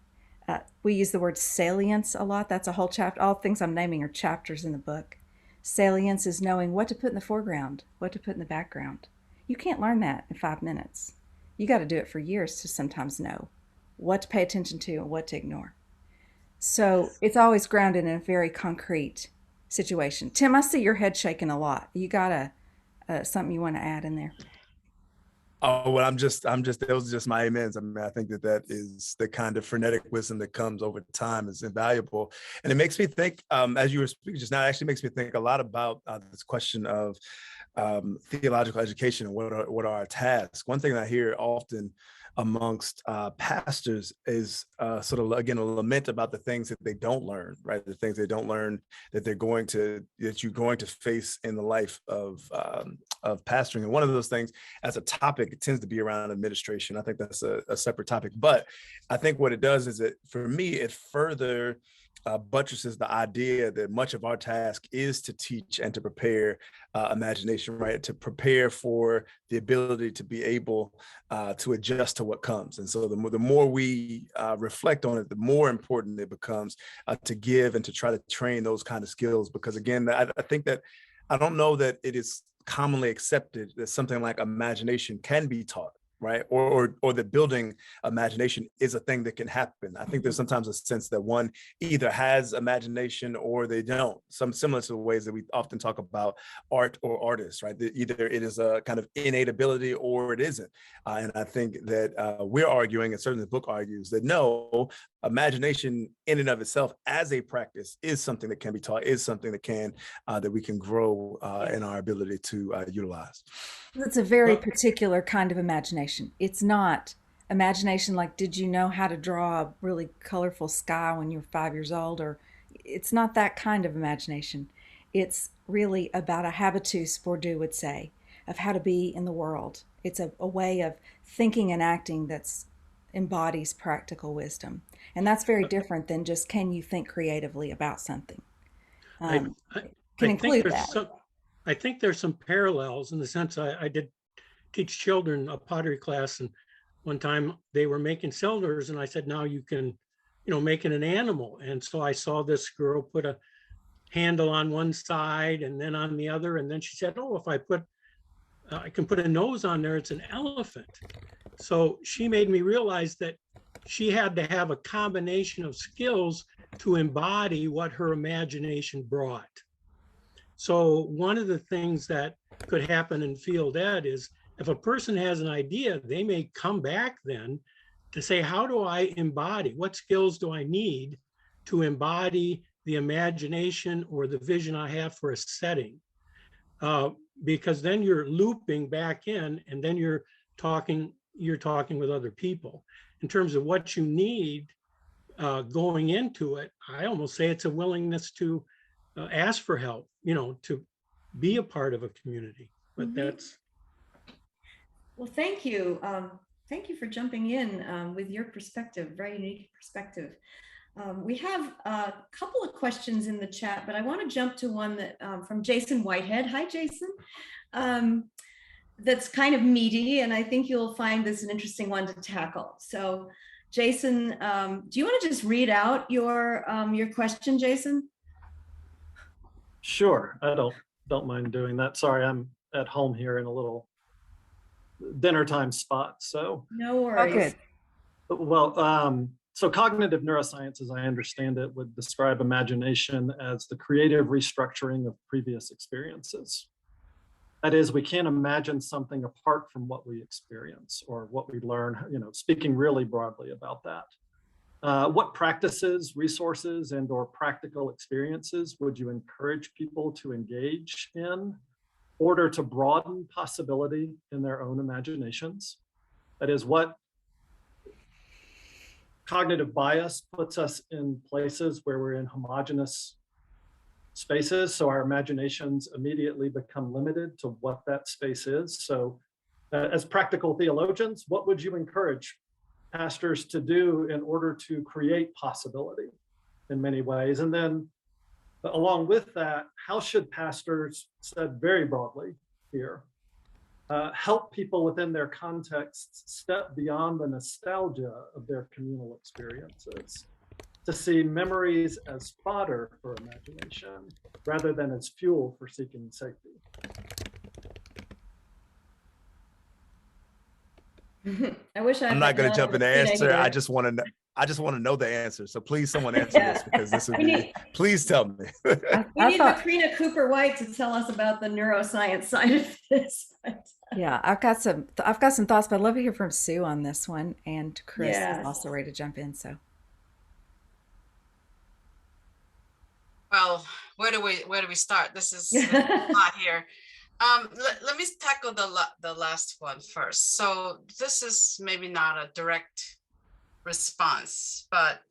We use the word salience a lot. That's a whole chapter. All things I'm naming are chapters in the book. Salience is knowing what to put in the foreground, what to put in the background. You can't learn that in 5 minutes. You got to do it for years to sometimes know what to pay attention to and what to ignore. So it's always grounded in a very concrete situation. Tim, I see your head shaking a lot. You got something you want to add in there? Oh, well, those are just my amens. I mean, I think that is the kind of frenetic wisdom that comes over time is invaluable. And it makes me think, as you were speaking just now, it actually makes me think a lot about this question of theological education and what are our tasks. One thing I hear often amongst pastors is sort of, again, a lament about the things that they don't learn, right? The things they don't learn that you're going to face in the life of pastoring. And one of those things, as a topic, it tends to be around administration. I think that's a separate topic, but I think what it does is that, for me, it further buttresses the idea that much of our task is to teach and to prepare imagination, right? To prepare for the ability to be able to adjust to what comes. And so the more we reflect on it, the more important it becomes to give and to try to train those kind of skills. Because again, I think that I don't know that it is commonly accepted that something like imagination can be taught, right? Or that building imagination is a thing that can happen. I think there's sometimes a sense that one either has imagination or they don't. Some similar to the ways that we often talk about art or artists, right? That either it is a kind of innate ability or it isn't. And I think that we're arguing, and certainly the book argues, that no, imagination in and of itself as a practice is something that can be taught, is something that we can grow in our ability to utilize. That's a very particular kind of imagination. It's not imagination like, did you know how to draw a really colorful sky when you were 5 years old? Or it's not that kind of imagination. It's really about a habitus, Bourdieu would say, of how to be in the world. It's a way of thinking and acting that's embodies practical wisdom. And that's very different than just, can you think creatively about something? Can include that. I think there's some parallels in the sense I did teach children a pottery class, and one time they were making cylinders, and I said, now you can, make it an animal. And so I saw this girl put a handle on one side and then on the other, and then she said, oh, if I can put a nose on there, it's an elephant. So she made me realize that she had to have a combination of skills to embody what her imagination brought. So one of the things that could happen in field ed is, if a person has an idea, they may come back then to say, how do I embody? What skills do I need to embody the imagination or the vision I have for a setting? Because then you're looping back in, and then you're talking with other people. In terms of what you need going into it, I almost say it's a willingness to ask for help, to be a part of a community. But that's. Well, thank you. Thank you for jumping in with your perspective, very unique perspective. We have a couple of questions in the chat, but I want to jump to one that from Jason Whitehead. Hi, Jason. That's kind of meaty, and I think you'll find this an interesting one to tackle. So, Jason, do you want to just read out your question, Jason? Sure, I don't mind doing that. Sorry, I'm at home here in a little dinner time spot. So no worries. Okay. Well, so cognitive neuroscience, as I understand it, would describe imagination as the creative restructuring of previous experiences. That is, we can't imagine something apart from what we experience or what we learn, speaking really broadly about that. What practices, resources, and/or practical experiences would you encourage people to engage in order to broaden possibility in their own imaginations? That is, what cognitive bias puts us in places where we're in homogeneous spaces, so our imaginations immediately become limited to what that space is. So as practical theologians, what would you encourage pastors to do in order to create possibility in many ways? And then along with that, how should pastors, said very broadly here, help people within their contexts step beyond the nostalgia of their communal experiences to see memories as fodder for imagination rather than as fuel for seeking safety. I wish I'm not going to jump in the answer. I just want to know the answer. So please, someone answer this, because this would be. Please tell me. We need Macrina Cooper-White to tell us about the neuroscience side of this. Yeah, I've got some thoughts, but I'd love to hear from Sue on this one, and Chris is also ready to jump in. So, well, where do we start? This is hot here. Let me tackle the last one first. So this is maybe not a direct response, but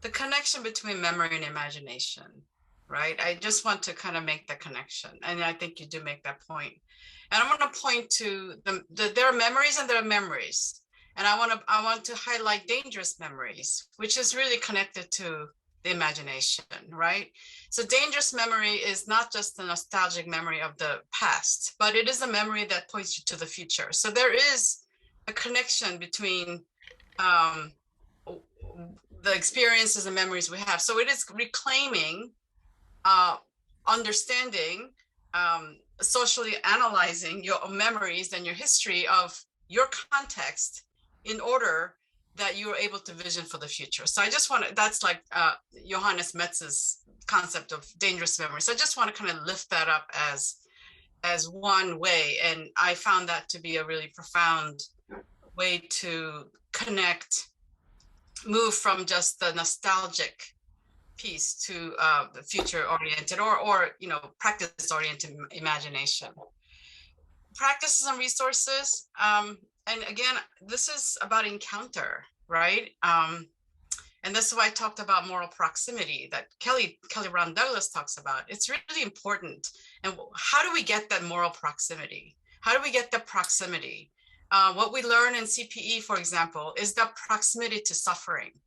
the connection between memory and imagination, right? I just want to kind of make the connection, and I think you do make that point. And I want to point to there are memories and there are memories, and I want to highlight dangerous memories, which is really connected to the imagination, right? So dangerous memory is not just a nostalgic memory of the past, but it is a memory that points you to the future. So there is a connection between the experiences and memories we have. So it is reclaiming, understanding, socially analyzing your memories and your history of your context in order that you are able to vision for the future. So I just want to, that's like Johannes Metz's concept of dangerous memory. So I just want to kind of lift that up as one way. And I found that to be a really profound way to connect, move from just the nostalgic piece to the future oriented or practice oriented imagination. Practices and resources. And again, this is about encounter, right? And this is why I talked about moral proximity that Kelly Brown Douglas talks about. It's really important. And how do we get that moral proximity? How do we get the proximity? What we learn in CPE, for example, is the proximity to suffering.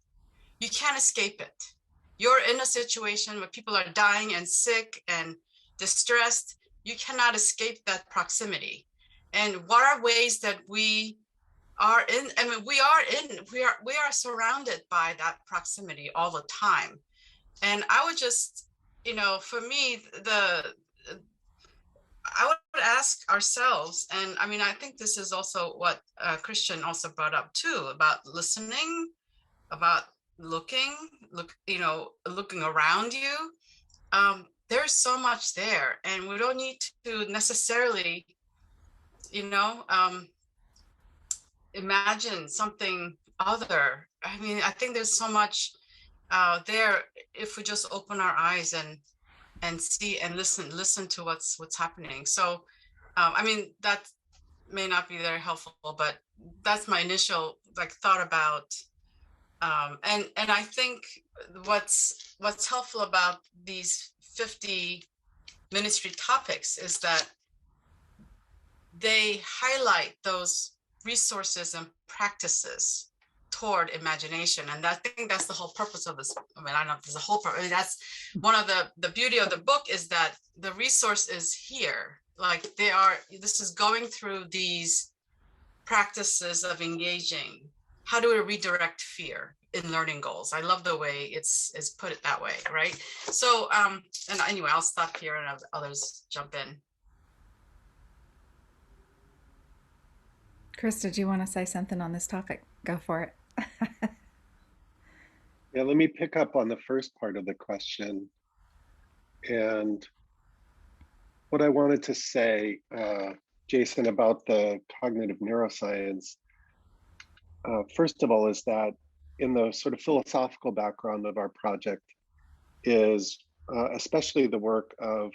You can't escape it. You're in a situation where people are dying and sick and distressed. You cannot escape that proximity. And what are ways that we are in? I mean, we are surrounded by that proximity all the time. And I would just, for me, I would ask ourselves, and I mean, I think this is also what Christian also brought up too, about listening, about looking around you. There's so much there, and we don't need to necessarily, imagine something other. I mean, I think there's so much there if we just open our eyes and see and listen to what's happening. So, I mean, that may not be very helpful, but that's my initial thought about. And I think what's helpful about these 50 ministry topics is that they highlight those resources and practices toward imagination. And I think that's the whole purpose of this. I mean, I don't know if there's a whole purpose. I mean, that's one of the beauty of the book, is that the resource is here. Like this is going through these practices of engaging. How do we redirect fear in learning goals? I love the way it's put it that way, right? So, and anyway, I'll stop here and have others jump in. Chris, did you want to say something on this topic? Go for it. Yeah, let me pick up on the first part of the question. And what I wanted to say, Jason, about the cognitive neuroscience, first of all, is that in the sort of philosophical background of our project is especially the work of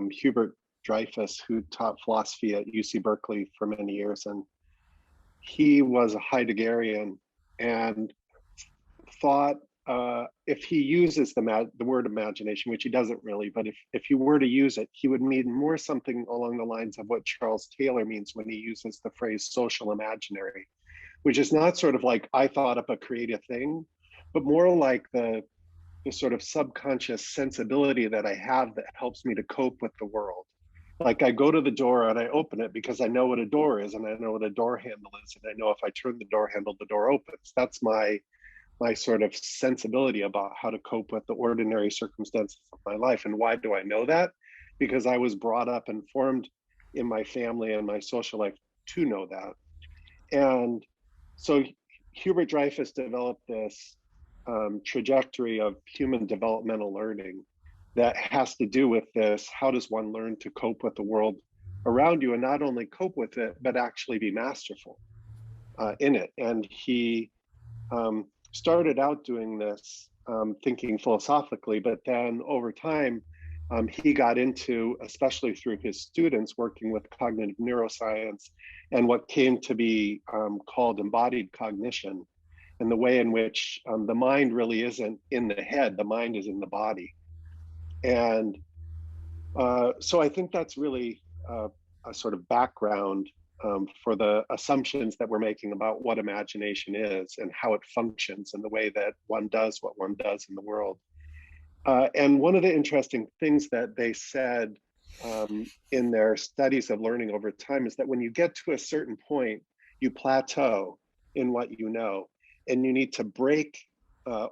Hubert Dreyfus, who taught philosophy at UC Berkeley for many years. And he was a Heideggerian and thought if he uses the word imagination, which he doesn't really, but if he were to use it, he would mean more something along the lines of what Charles Taylor means when he uses the phrase social imaginary, which is not sort of like I thought up a creative thing, but more like the sort of subconscious sensibility that I have that helps me to cope with the world. Like I go to the door and I open it because I know what a door is and I know what a door handle is. And I know if I turn the door handle, the door opens. That's my my sort of sensibility about how to cope with the ordinary circumstances of my life. And why do I know that? Because I was brought up and formed in my family and my social life to know that. And so Hubert Dreyfus developed this trajectory of human developmental learning that has to do with this: how does one learn to cope with the world around you, and not only cope with it, but actually be masterful in it. And he started out doing this thinking philosophically, but then over time, he got into, especially through his students, working with cognitive neuroscience and what came to be called embodied cognition, and the way in which the mind really isn't in the head, the mind is in the body. And so I think that's really a sort of background for the assumptions that we're making about what imagination is and how it functions and the way that one does what one does in the world. And one of the interesting things that they said in their studies of learning over time is that when you get to a certain point, you plateau in what you know, and you need to break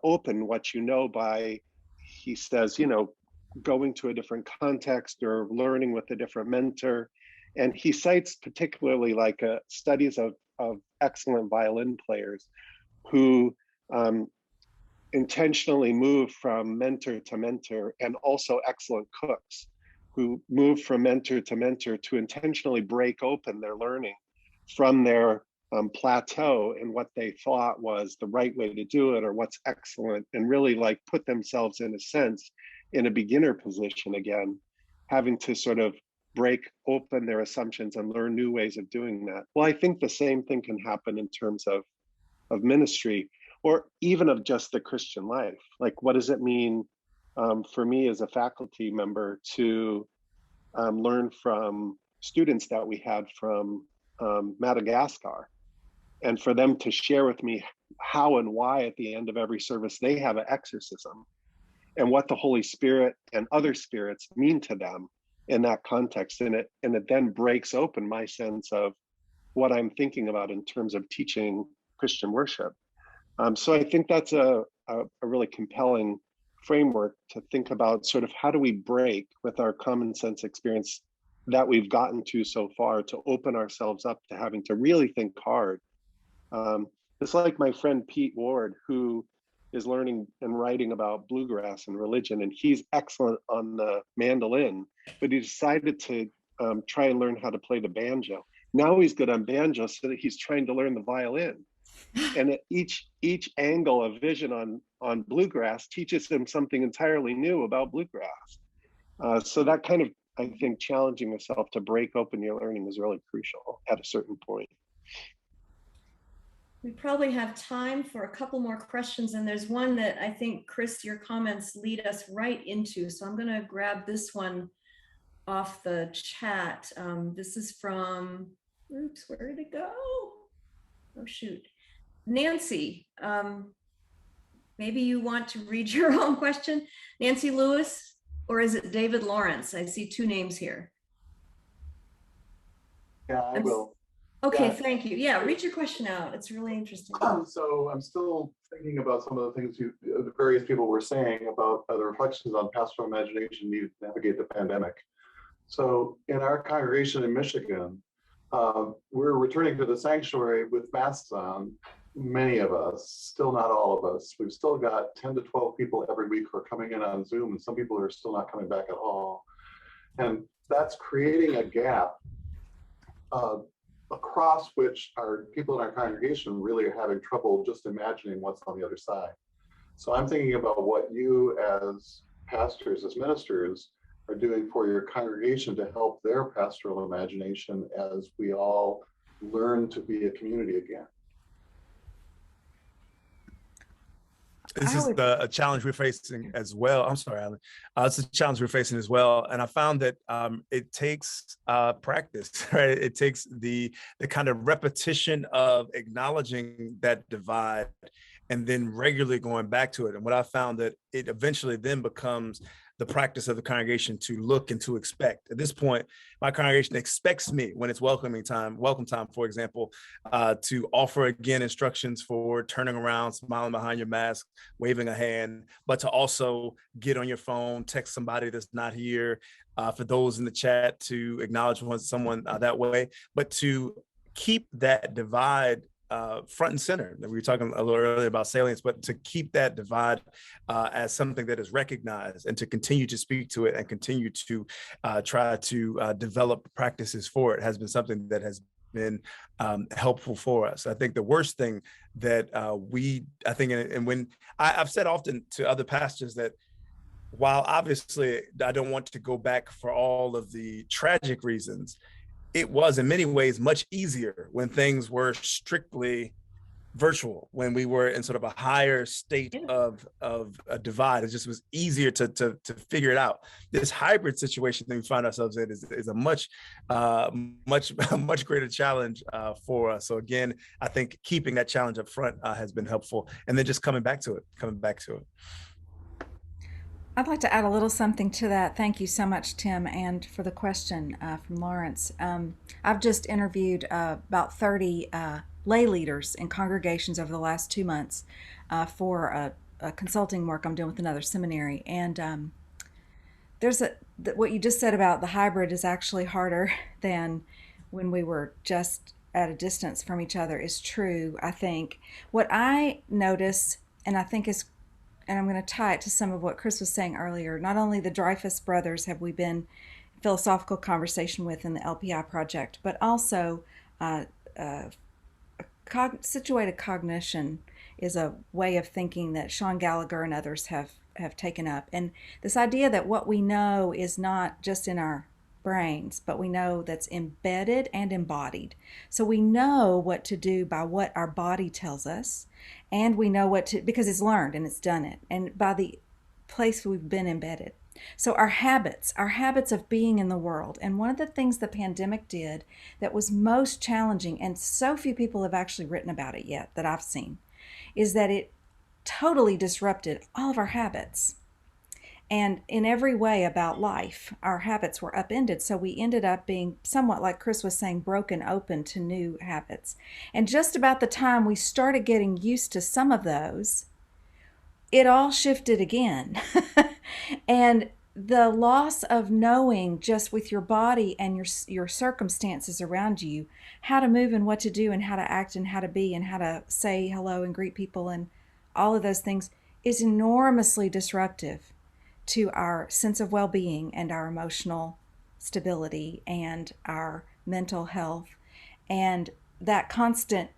open what you know by, he says, going to a different context or learning with a different mentor. And he cites particularly like studies of excellent violin players who intentionally move from mentor to mentor, and also excellent cooks who move from mentor to intentionally break open their learning from their plateau and what they thought was the right way to do it or what's excellent, and really like put themselves in a sense in a beginner position again, having to sort of break open their assumptions and learn new ways of doing that. Well, I think the same thing can happen in terms of ministry, or even of just the Christian life. Like, what does it mean for me as a faculty member to learn from students that we had from Madagascar, and for them to share with me how and why at the end of every service they have an exorcism, and what the Holy Spirit and other spirits mean to them in that context. And it then breaks open my sense of what I'm thinking about in terms of teaching Christian worship. So I think that's a really compelling framework to think about, sort of how do we break with our common sense experience that we've gotten to so far to open ourselves up to having to really think hard. It's like my friend Pete Ward, who is learning and writing about bluegrass and religion, and he's excellent on the mandolin, but he decided to try and learn how to play the banjo. Now he's good on banjo, so that he's trying to learn the violin. And at each angle of vision on bluegrass teaches him something entirely new about bluegrass. So that kind of, I think, challenging yourself to break open your learning is really crucial at a certain point. We probably have time for a couple more questions, and there's one that I think, Chris, your comments lead us right into. So I'm going to grab this one off the chat. This is from, oops, where did it go? Oh, shoot. Nancy, maybe you want to read your own question. Nancy Lewis, or is it David Lawrence? I see two names here. Yeah, I will. Okay, yeah. Thank you. Yeah, read your question out. It's really interesting. So I'm still thinking about some of the things the various people were saying about the reflections on pastoral imagination needed to navigate the pandemic. So in our congregation in Michigan, we're returning to the sanctuary with masks on. Many of us, still not all of us. We've still got 10 to 12 people every week who are coming in on Zoom, and some people are still not coming back at all. And that's creating a gap across which our people in our congregation really are having trouble just imagining what's on the other side. So I'm thinking about what you as pastors, as ministers, are doing for your congregation to help their pastoral imagination as we all learn to be a community again. This is a challenge we're facing as well. I'm sorry, Alan. It's a challenge we're facing as well. And I found that it takes practice, right? It takes the kind of repetition of acknowledging that divide and then regularly going back to it. And what I found that it eventually then becomes the practice of the congregation to look and to expect. At this point, my congregation expects me when it's welcome time, for example, to offer again instructions for turning around, smiling behind your mask, waving a hand, but to also get on your phone, text somebody that's not here, for those in the chat to acknowledge someone that way, but to keep that divide front and center. We were talking a little earlier about salience, but to keep that divide as something that is recognized and to continue to speak to it and continue to try to develop practices for it has been something that has been helpful for us. I think the worst thing that and when I've said often to other pastors that while obviously I don't want to go back for all of the tragic reasons, it was in many ways much easier when things were strictly virtual, when we were in sort of a higher state of a divide. It just was easier to figure it out. This hybrid situation that we find ourselves in is a much greater challenge for us. So again, I think keeping that challenge up front has been helpful, and then just coming back to it. I'd like to add a little something to that. Thank you so much, Tim, and for the question from Lawrence. I've just interviewed about 30 lay leaders in congregations over the last 2 months for a consulting work I'm doing with another seminary. And there's what you just said about the hybrid is actually harder than when we were just at a distance from each other is true, I think. What I notice, and I think is, and I'm going to tie it to some of what Chris was saying earlier, not only the Dreyfus brothers have we been in philosophical conversation with in the LPI project, but also situated cognition is a way of thinking that Sean Gallagher and others have taken up. And this idea that what we know is not just in our brains, but we know that's embedded and embodied. So we know what to do by what our body tells us, and we know what to, because it's learned and it's done it, and by the place we've been embedded. So our habits of being in the world. And one of the things the pandemic did that was most challenging, and so few people have actually written about it yet that I've seen, is that it totally disrupted all of our habits. And in every way about life, our habits were upended. So we ended up being somewhat, like Chris was saying, broken open to new habits. And just about the time we started getting used to some of those, it all shifted again. And the loss of knowing just with your body and your circumstances around you, how to move and what to do and how to act and how to be and how to say hello and greet people and all of those things is enormously disruptive to our sense of well-being and our emotional stability and our mental health. And that constant,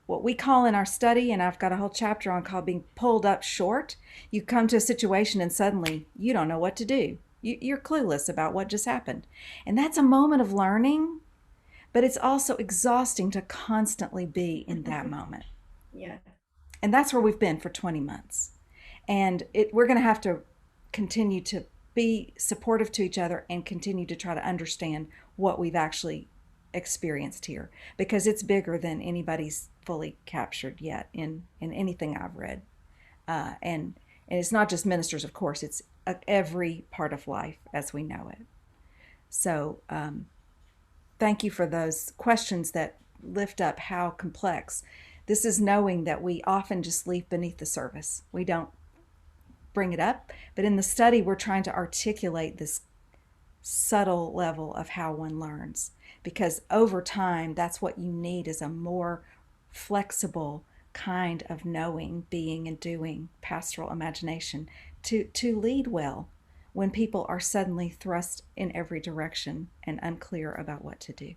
what we call in our study, and I've got a whole chapter on called being pulled up short. You come to a situation and suddenly you don't know what to do. You're clueless about what just happened. And that's a moment of learning, but it's also exhausting to constantly be in that moment. Yeah. And that's where we've been for 20 months. And we're going to have to continue to be supportive to each other and continue to try to understand what we've actually experienced here, because it's bigger than anybody's fully captured yet in anything I've read. And it's not just ministers, of course, it's every part of life as we know it. So thank you for those questions that lift up how complex. This is knowing that we often just leave beneath the surface. We don't bring it up, but in the study we're trying to articulate this subtle level of how one learns, because over time that's what you need, is a more flexible kind of knowing, being, and doing pastoral imagination to lead well when people are suddenly thrust in every direction and unclear about what to do.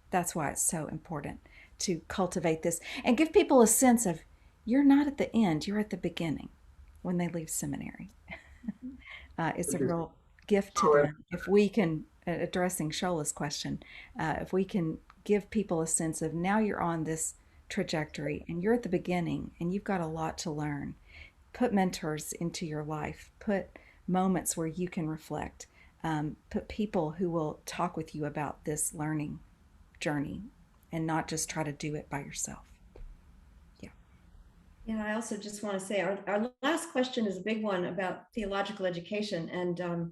That's why it's so important to cultivate this and give people a sense of you're not at the end, you're at the beginning when they leave seminary. It's a real gift to them. If we can, addressing Shola's question, if we can give people a sense of now you're on this trajectory and you're at the beginning and you've got a lot to learn. Put mentors into your life. Put moments where you can reflect. Put people who will talk with you about this learning journey and not just try to do it by yourself. Yeah. Yeah, I also just want to say our last question is a big one about theological education. And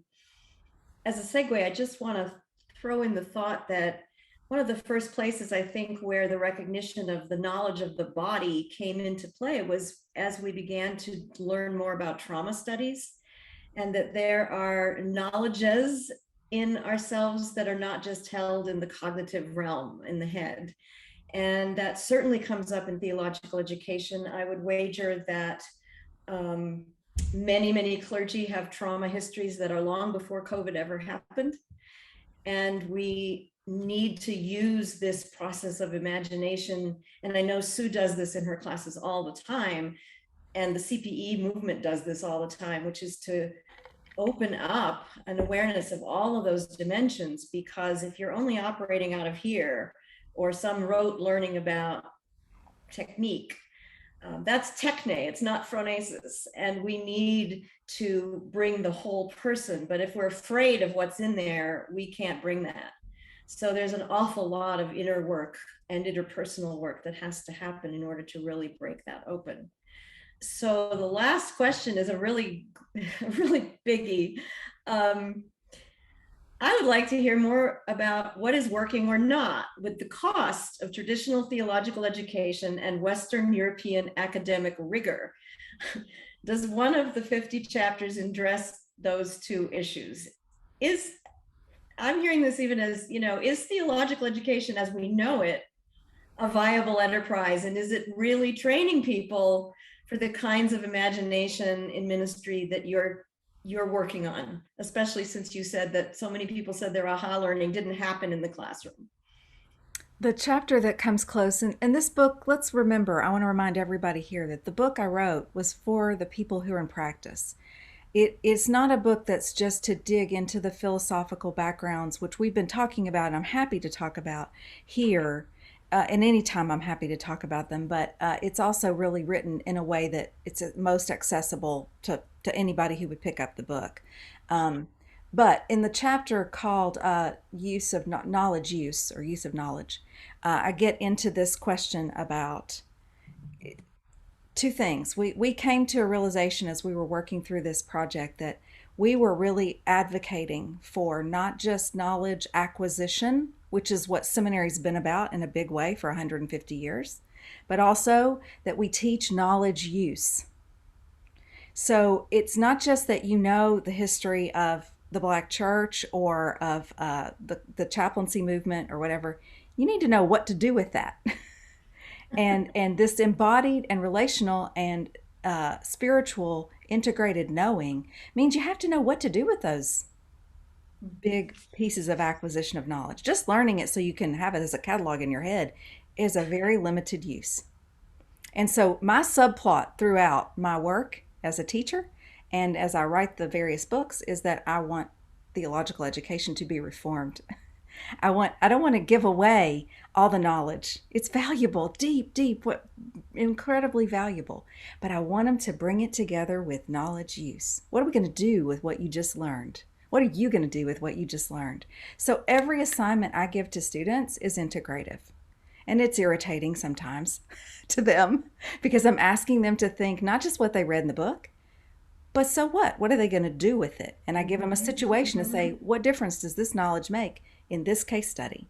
as a segue, I just want to throw in the thought that one of the first places I think where the recognition of the knowledge of the body came into play was as we began to learn more about trauma studies, and that there are knowledges in ourselves that are not just held in the cognitive realm in the head. And that certainly comes up in theological education. I would wager that um, many clergy have trauma histories that are long before COVID ever happened. And we need to use this process of imagination. And I know Sue does this in her classes all the time. And the CPE movement does this all the time, which is to open up an awareness of all of those dimensions. Because if you're only operating out of here, or some rote learning about technique, that's techne, it's not phronesis. And we need to bring the whole person. But if we're afraid of what's in there, we can't bring that. So there's an awful lot of inner work and interpersonal work that has to happen in order to really break that open. So the last question is a really biggie. I would like to hear more about what is working or not with the cost of traditional theological education and Western European academic rigor. Does one of the 50 chapters address those two issues? I'm hearing this even as, is theological education as we know it a viable enterprise? And is it really training people for the kinds of imagination in ministry that you're working on, especially since you said that so many people said their aha learning didn't happen in the classroom? The chapter that comes close, and this book, let's remember, I want to remind everybody here that the book I wrote was for the people who are in practice. It's not a book that's just to dig into the philosophical backgrounds, which we've been talking about, and I'm happy to talk about here. And anytime I'm happy to talk about them, but it's also really written in a way that it's most accessible to anybody who would pick up the book. But in the chapter called use of knowledge use, or use of knowledge, I get into this question about two things. We came to a realization as we were working through this project that we were really advocating for not just knowledge acquisition, which is what seminary's been about in a big way for 150 years, but also that we teach knowledge use. So it's not just that you know the history of the Black church or of the chaplaincy movement or whatever. You need to know what to do with that. and this embodied and relational and spiritual integrated knowing means you have to know what to do with those big pieces of acquisition of knowledge. Just learning it so you can have it as a catalog in your head is a very limited use. And so my subplot throughout my work as a teacher and as I write the various books is that I want theological education to be reformed. I don't want to give away all the knowledge. It's valuable, deep, incredibly valuable. But I want them to bring it together with knowledge use. What are we going to do with what you just learned? What are you going to do with what you just learned? So every assignment I give to students is integrative. And it's irritating sometimes to them because I'm asking them to think not just what they read in the book, but so what? What are they going to do with it? And I give them a situation to say, what difference does this knowledge make in this case study?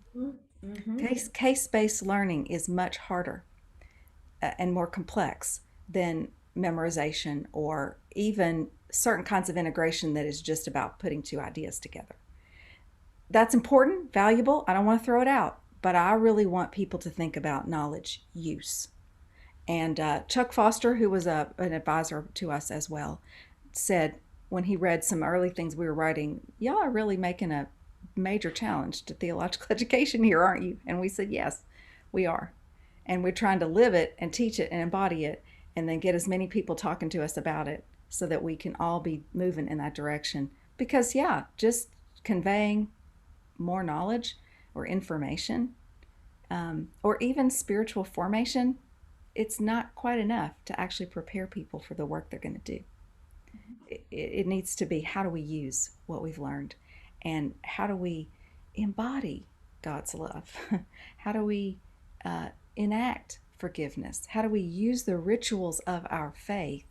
Case-based learning is much harder and more complex than memorization or even certain kinds of integration that is just about putting two ideas together. That's important, valuable. I don't want to throw it out, but I really want people to think about knowledge use. And Chuck Foster, who was an advisor to us as well, said when he read some early things we were writing, y'all are really making a major challenge to theological education here, aren't you? And we said, yes, we are. And we're trying to live it and teach it and embody it and then get as many people talking to us about it so that we can all be moving in that direction. Because, yeah, just conveying more knowledge or information or even spiritual formation, it's not quite enough to actually prepare people for the work they're going to do. It needs to be, how do we use what we've learned? And how do we embody God's love? How do we enact forgiveness? How do we use the rituals of our faith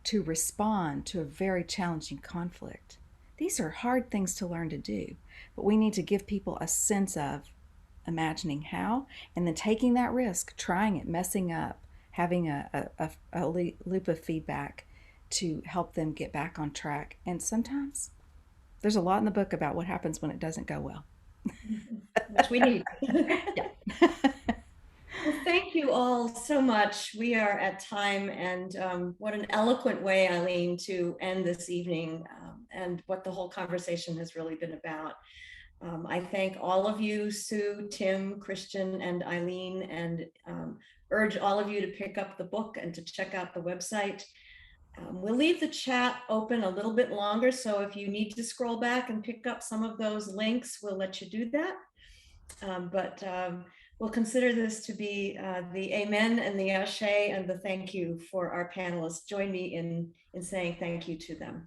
to respond to a very challenging conflict? These are hard things to learn to do, but we need to give people a sense of imagining how, and then taking that risk, trying it, messing up, having a loop of feedback to help them get back on track. And sometimes there's a lot in the book about what happens when it doesn't go well. Which we need. Yeah. Well, thank you all so much. We are at time, and what an eloquent way, Eileen, to end this evening, and what the whole conversation has really been about. I thank all of you, Sue, Tim, Christian, and Eileen, and urge all of you to pick up the book and to check out the website. We'll leave the chat open a little bit longer, so if you need to scroll back and pick up some of those links, we'll let you do that. But we'll consider this to be the amen and the ashe and the thank you for our panelists. Join me in saying thank you to them.